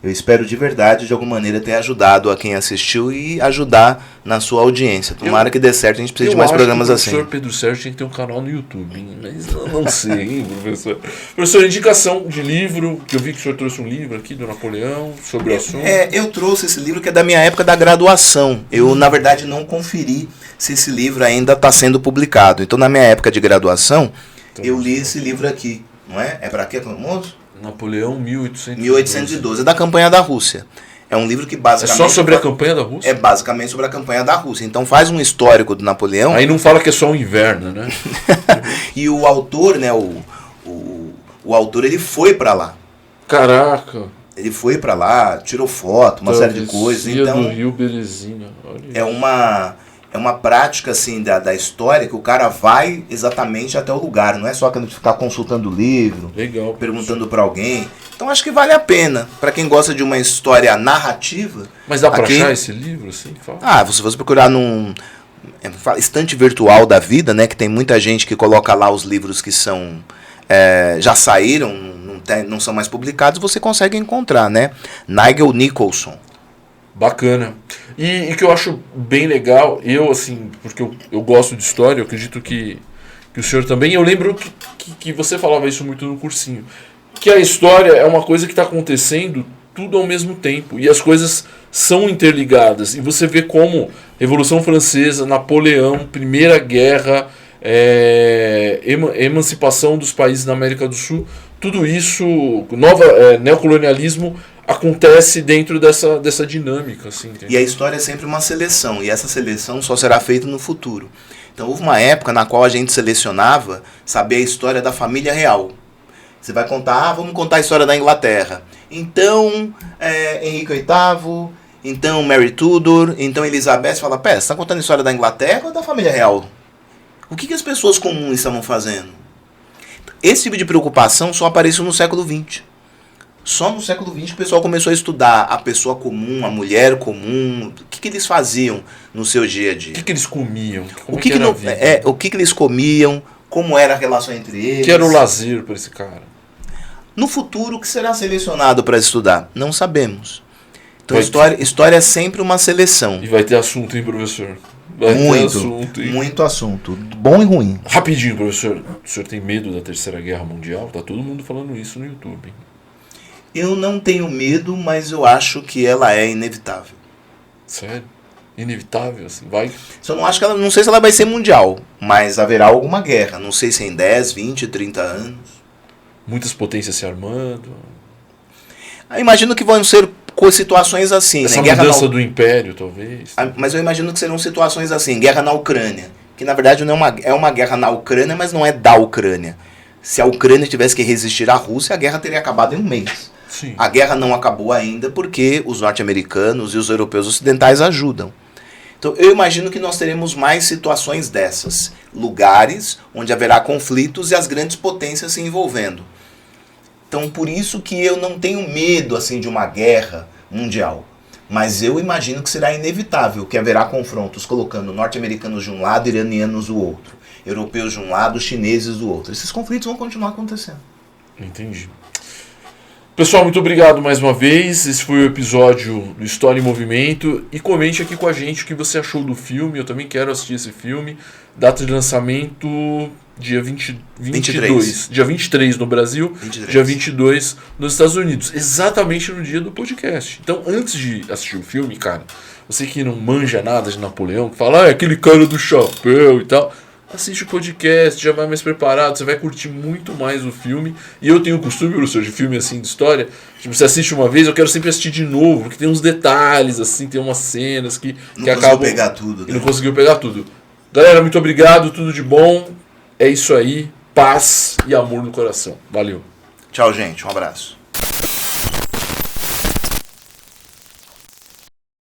Eu espero de verdade, de alguma maneira, ter ajudado a quem assistiu e ajudar na sua audiência. Tomara que dê certo, a gente precisa de mais programas assim. O professor Pedro Sérgio tem que ter um canal no YouTube, hein? Mas eu não sei, hein, professor. Professor, indicação de livro, que eu vi que o senhor trouxe um livro aqui do Napoleão, sobre o assunto. Eu trouxe esse livro que é da minha época da graduação. Eu, na verdade, não conferi se esse livro ainda está sendo publicado. Então, na minha época de graduação, eu li esse livro aqui. Não é? É para quê, famoso? Napoleão 1812, é da campanha da Rússia. É um livro que basicamente... É só sobre a campanha da Rússia? É basicamente sobre a campanha da Rússia. Então faz um histórico do Napoleão. Aí não fala que é só o inverno, né? E o autor, né, o autor, ele foi para lá. Caraca! Ele foi para lá, tirou foto, uma série de coisas. Então, do Rio Berezina. É uma prática assim da história que o cara vai exatamente até o lugar, não é só ficar consultando o livro, legal, perguntando para alguém. Então acho que vale a pena para quem gosta de uma história narrativa. Mas dá para achar esse livro assim? Se você procurar num estante virtual da vida, né, que tem muita gente que coloca lá os livros que são já saíram, não são mais publicados, você consegue encontrar, né? Nigel Nicholson. Bacana. E que eu acho bem legal, eu assim, porque eu gosto de história, eu acredito que o senhor também, eu lembro que você falava isso muito no cursinho, que a história é uma coisa que está acontecendo tudo ao mesmo tempo, e as coisas são interligadas, e você vê como Revolução Francesa, Napoleão, Primeira Guerra, emancipação dos países da América do Sul, tudo isso, neocolonialismo, acontece dentro dessa dinâmica. Assim, e a história é sempre uma seleção, e essa seleção só será feita no futuro. Então houve uma época na qual a gente selecionava saber a história da família real. Você vai contar, vamos contar a história da Inglaterra. Então, Henrique VIII, então Mary Tudor, então Elizabeth. Fala, você está contando a história da Inglaterra ou da família real? O que as pessoas comuns estavam fazendo? Esse tipo de preocupação só apareceu no século XX. Só no século XX que o pessoal começou a estudar a pessoa comum, a mulher comum, o que eles faziam no seu dia a dia. O que eles comiam? O que eles comiam, como era a relação entre eles. O que era o lazer para esse cara? No futuro, o que será selecionado para estudar? Não sabemos. Então, história é sempre uma seleção. E vai ter assunto, hein, professor? Muito assunto. Bom e ruim. Rapidinho, professor. O senhor tem medo da Terceira Guerra Mundial? Tá todo mundo falando isso no YouTube, hein? Eu não tenho medo, mas eu acho que ela é inevitável. Sério? Inevitável, assim, vai? Só não sei se ela vai ser mundial, mas haverá alguma guerra. Não sei se em 10, 20, 30 anos. Muitas potências se armando. Eu imagino que vão ser situações assim. Essa mudança do império, talvez. Mas eu imagino que serão situações assim. Guerra na Ucrânia. Que na verdade não é uma guerra na Ucrânia, mas não é da Ucrânia. Se a Ucrânia tivesse que resistir à Rússia, a guerra teria acabado em um mês. Sim. A guerra não acabou ainda porque os norte-americanos e os europeus ocidentais ajudam. Então eu imagino que nós teremos mais situações dessas. Lugares onde haverá conflitos e as grandes potências se envolvendo. Então por isso que eu não tenho medo assim, de uma guerra mundial. Mas eu imagino que será inevitável que haverá confrontos colocando norte-americanos de um lado e iranianos do outro. Europeus de um lado, chineses do outro. Esses conflitos vão continuar acontecendo. Entendi. Pessoal, muito obrigado mais uma vez. Esse foi o episódio do História em Movimento. E comente aqui com a gente o que você achou do filme. Eu também quero assistir esse filme. Data de lançamento dia 22. Dia 23 no Brasil, 23. Dia 22 nos Estados Unidos. Exatamente no dia do podcast. Então, antes de assistir o filme, cara, você que não manja nada de Napoleão, que fala, aquele cara do chapéu e tal... Assiste o podcast, já vai mais preparado, você vai curtir muito mais o filme. E eu tenho o costume, professor, de filme assim, de história, tipo, você assiste uma vez, eu quero sempre assistir de novo, porque tem uns detalhes, assim, tem umas cenas que acabam... pegar tudo, né? E não conseguiu pegar tudo. Galera, muito obrigado, tudo de bom. É isso aí, paz e amor no coração. Valeu. Tchau, gente, um abraço.